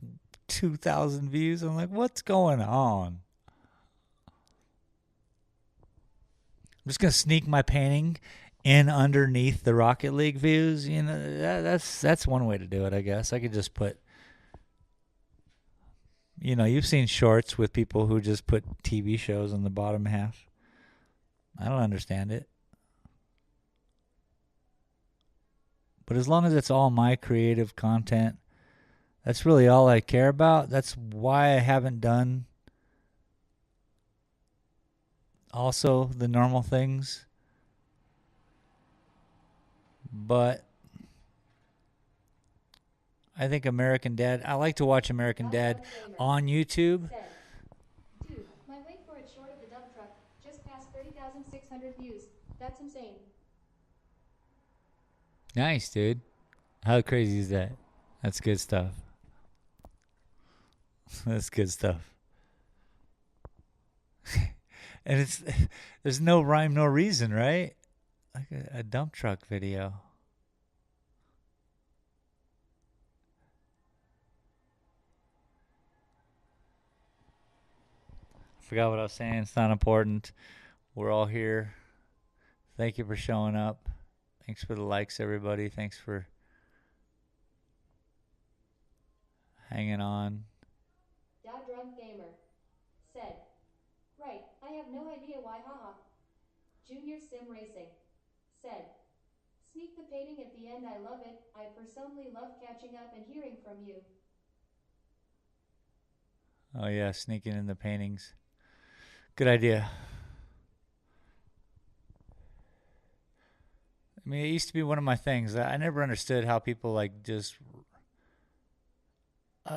2,000 views. I'm like, what's going on? I'm just going to sneak my painting in underneath the Rocket League views. You know, that's one way to do it, I guess. I could just put, you know, you've seen shorts with people who just put TV shows on the bottom half. I don't understand it. But as long as it's all my creative content, that's really all I care about. That's why I haven't done also the normal things. But I think American Dad, I like to watch American Dad on YouTube. Said, dude, my wait for it short of the dump truck just passed 30,600 views. That's insane. Nice, dude. How crazy is that? That's good stuff. That's good stuff. And there's no rhyme, no reason, right? Like a dump truck video. I forgot what I was saying. It's not important. We're all here. Thank you for showing up. Thanks for the likes, everybody. Thanks for hanging on. Drunk Gamer said, right, I have no idea why, haha. Junior Sim Racing said, sneak the painting at the end, I love it. I personally love catching up and hearing from you. Oh, yeah, sneaking in the paintings. Good idea. I mean, it used to be one of my things. I never understood how people like just.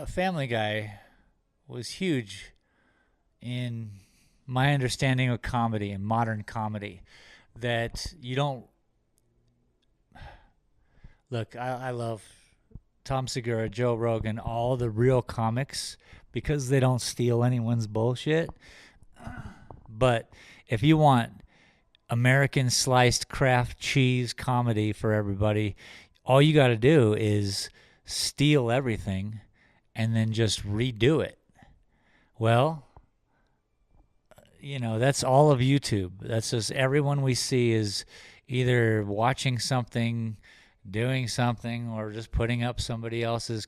Family Guy was huge in my understanding of comedy and modern comedy. That you don't. Look, I love Tom Segura, Joe Rogan, all the real comics because they don't steal anyone's bullshit. But if you want American sliced craft cheese comedy for everybody, all you got to do is steal everything and then just redo it. Well, that's all of YouTube. That's just everyone we see is either watching something, doing something, or just putting up somebody else's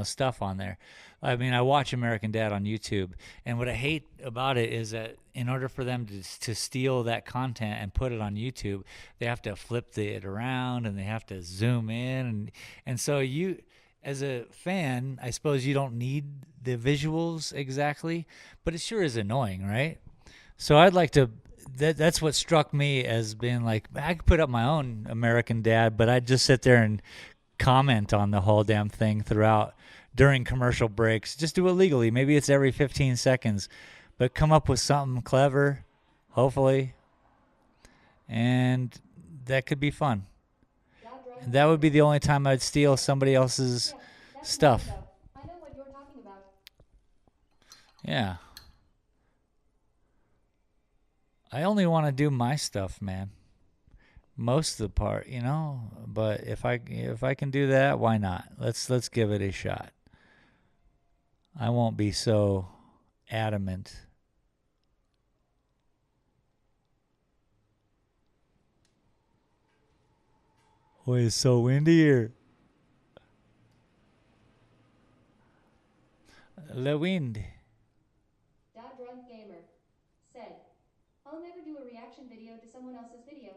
stuff on there. I mean, I watch American Dad on YouTube, and what I hate about it is that in order for them to steal that content and put it on YouTube, they have to flip it around and they have to zoom in, and so you, as a fan, I suppose you don't need the visuals exactly, but it sure is annoying, right? So I'd like to. That's what struck me as being like, I could put up my own American Dad, but I'd just sit there and comment on the whole damn thing throughout during commercial breaks. Just do it legally. Maybe it's every 15 seconds, but come up with something clever, hopefully, and that could be fun. And that would be the only time I'd steal somebody else's stuff. I know what you're talking about. Yeah. I only want to do my stuff, man. Most of the part, But if I can do that, why not? Let's give it a shot. I won't be so adamant. Boy, it's so windy here. The wind. Drunk Gamer said, I'll never do a reaction video to someone else's video.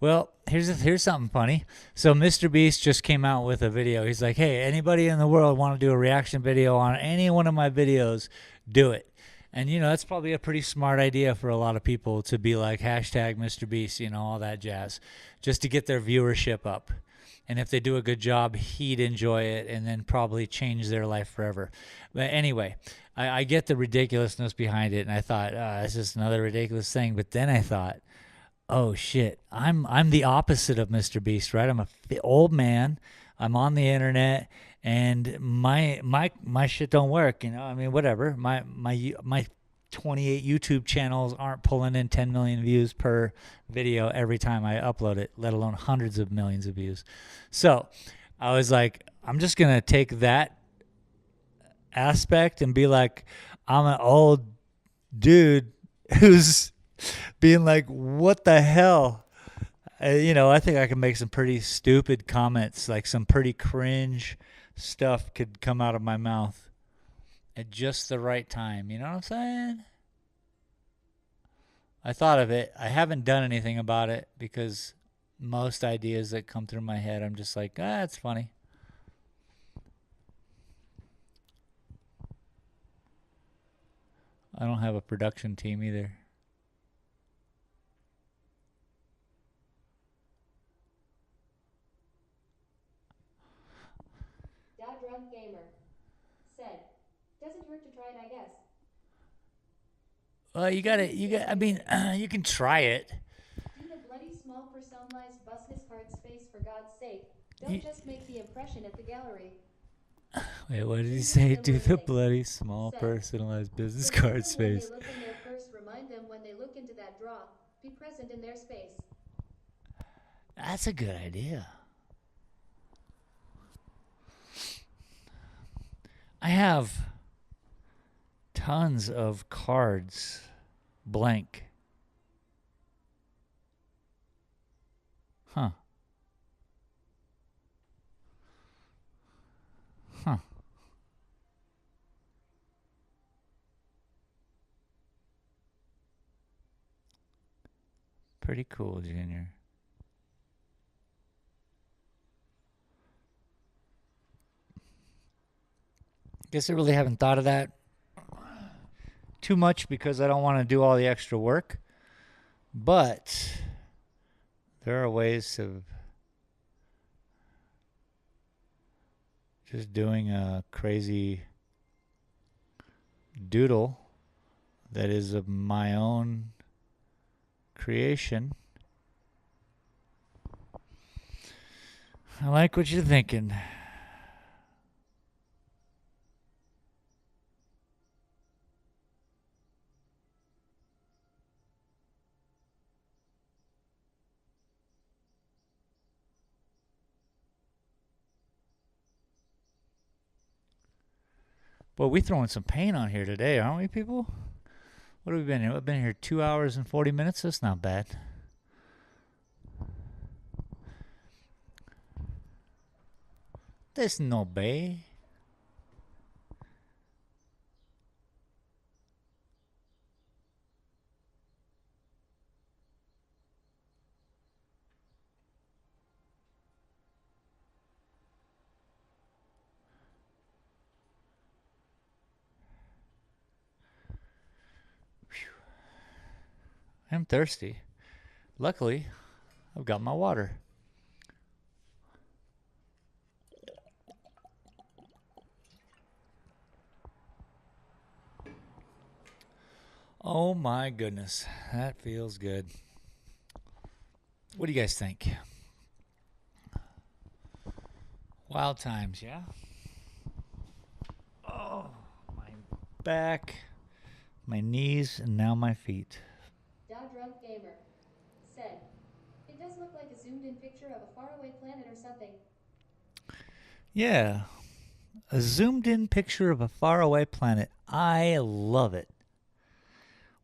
Well, here's something funny. So Mr. Beast just came out with a video. He's like, hey, anybody in the world want to do a reaction video on any one of my videos, do it. And, that's probably a pretty smart idea for a lot of people to be like, hashtag Mr. Beast, all that jazz, just to get their viewership up. And if they do a good job, he'd enjoy it and then probably change their life forever. But anyway, I get the ridiculousness behind it. And I thought, it's just another ridiculous thing. But then I thought, oh shit, I'm the opposite of Mr. Beast, right? I'm a old man. I'm on the internet, and my shit don't work. I mean, whatever. My 28 YouTube channels aren't pulling in 10 million views per video every time I upload it, let alone hundreds of millions of views. So I was like, I'm just gonna take that aspect and be like, I'm an old dude who's being like, what the hell? I think I can make some pretty stupid comments, like some pretty cringe stuff could come out of my mouth at just the right time. You know what I'm saying? I thought of it. I haven't done anything about it because most ideas that come through my head, I'm just like, it's funny. I don't have a production team either. Drunk Gamer said, doesn't hurt to try it, I guess. Well, you can try it. Do the bloody small personalized business card space for God's sake. Don't just make the impression at the gallery. Wait, what did he say? Do the bloody small personalized business card space. When they look in their purse, remind them when they look into that draw. Be present in their space. That's a good idea. I have tons of cards blank. Huh. Pretty cool, Junior. Guess I really haven't thought of that too much because I don't want to do all the extra work. But there are ways of just doing a crazy doodle that is of my own creation. I like what you're thinking. Boy, we throwing some paint on here today, aren't we, people? What have we been here? We've been here 2 hours and 40 minutes. That's not bad. That's no bad. I'm thirsty. Luckily, I've got my water. Oh my goodness, that feels good. What do you guys think? Wild times, yeah? Oh, my back, my knees, and now my feet. Drunk Gamer said, it does look like a zoomed in picture of a faraway planet or something. Yeah, a zoomed in picture of a faraway planet. I love it.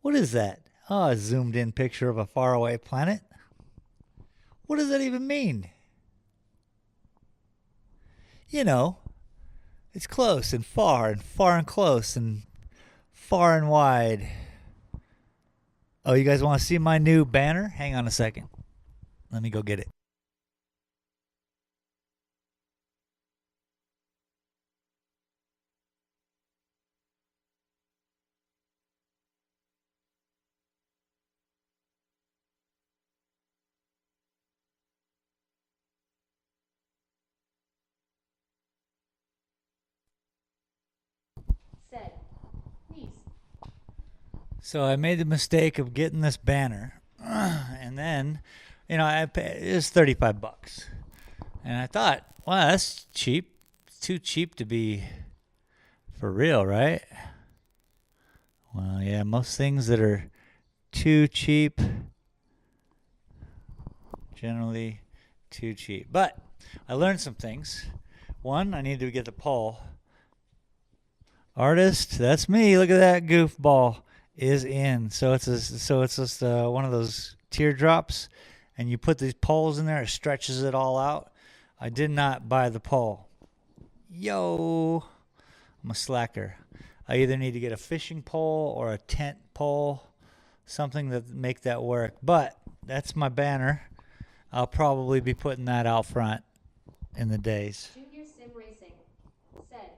What is that? Oh, a zoomed in picture of a faraway planet? What does that even mean? You know, it's close and far and close and far and wide. Oh, you guys want to see my new banner? Hang on a second. Let me go get it. Said, niece. So I made the mistake of getting this banner, and then, it was $35, and I thought, wow, that's cheap. It's too cheap to be for real, right? Well, yeah, most things that are too cheap, generally too cheap. But I learned some things. One, I needed to get the pole. Artist, that's me. Look at that goofball is in. So it's just one of those teardrops, and you put these poles in there. It stretches it all out. I did not buy the pole. Yo, I'm a slacker. I either need to get a fishing pole or a tent pole, something that make that work. But that's my banner. I'll probably be putting that out front in the days. Junior Sim Racing said,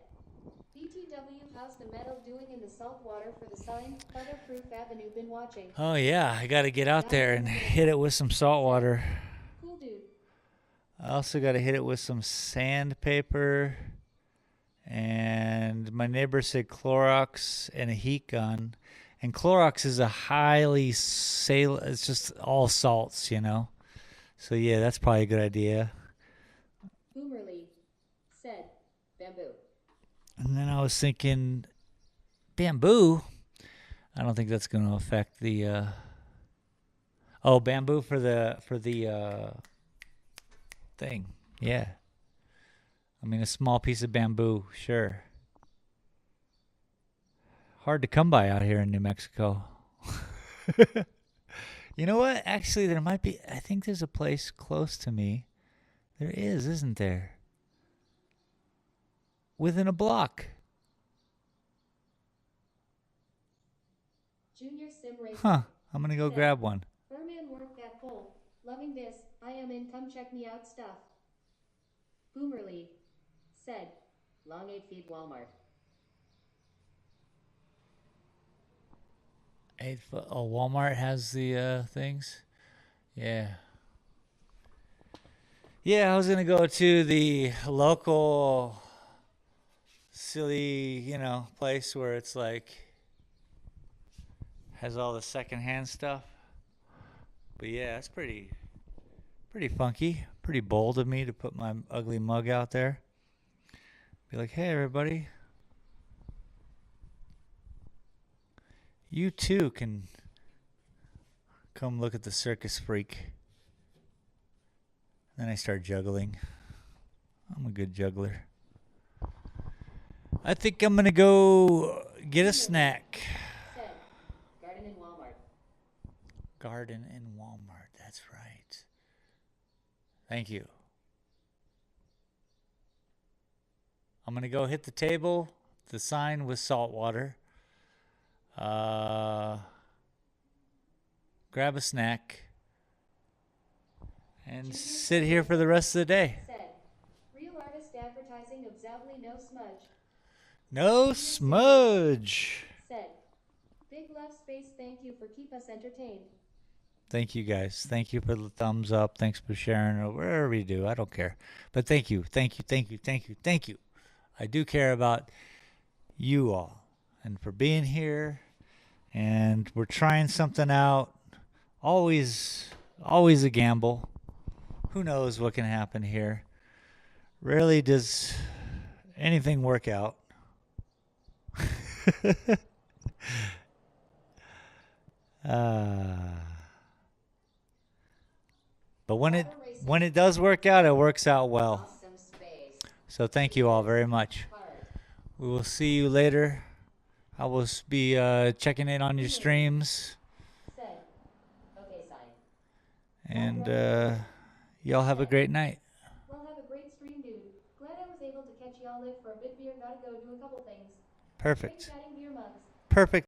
BTW, how's the metal doing in the salt water for the sign? Weatherproof Avenue been watching. Oh yeah, I got to get out there and hit it with some salt water. Cool dude. I also got to hit it with some sandpaper. And my neighbor said Clorox and a heat gun. And Clorox is a highly it's just all salts, So yeah, that's probably a good idea. Boomerly said, bamboo. And then I was thinking, bamboo? I don't think that's going to affect the bamboo for the thing. Yeah. I mean, a small piece of bamboo, sure. Hard to come by out here in New Mexico. You know what? Actually, there might be. I think there's a place close to me. There is, isn't there? Within a block. Junior Sim Racing. Huh. I'm going to go grab one. Furman work that pole. Loving this. I am in. Come check me out stuff. Boomerly said, long 8 feet Walmart. Oh, Walmart has the things. Yeah. Yeah, I was gonna go to the local silly, place where it's like has all the secondhand stuff. But yeah, it's pretty funky, pretty bold of me to put my ugly mug out there. Be like, hey everybody, you too can come look at the circus freak. Then I start juggling. I'm a good juggler. I think I'm gonna go get a snack. Said, garden in Walmart. Garden in Walmart. That's right. Thank you. I'm gonna go hit the table. The sign with salt water. Grab a snack. And sit here for the rest of the day. Said, real artist advertising of Zoutly no smudge. No smudge. Said, big love space thank you for keep us entertained. Thank you guys. Thank you for the thumbs up. Thanks for sharing or wherever you do. I don't care. But thank you. Thank you. Thank you. Thank you. Thank you. I do care about you all and for being here. And we're trying something out. Always a gamble. Who knows what can happen here? Rarely does anything work out. But when it does work out, it works out well. Awesome space. So thank you all very much. Hard. We will see you later. I will be checking in on your streams. Said, okay, sign. And y'all have a great night. Well, have a great stream, dude. Glad I was able to catch y'all live for a bit beer. Gotta go do a couple things. Great Perfect. chatting beer mugs. Perfect.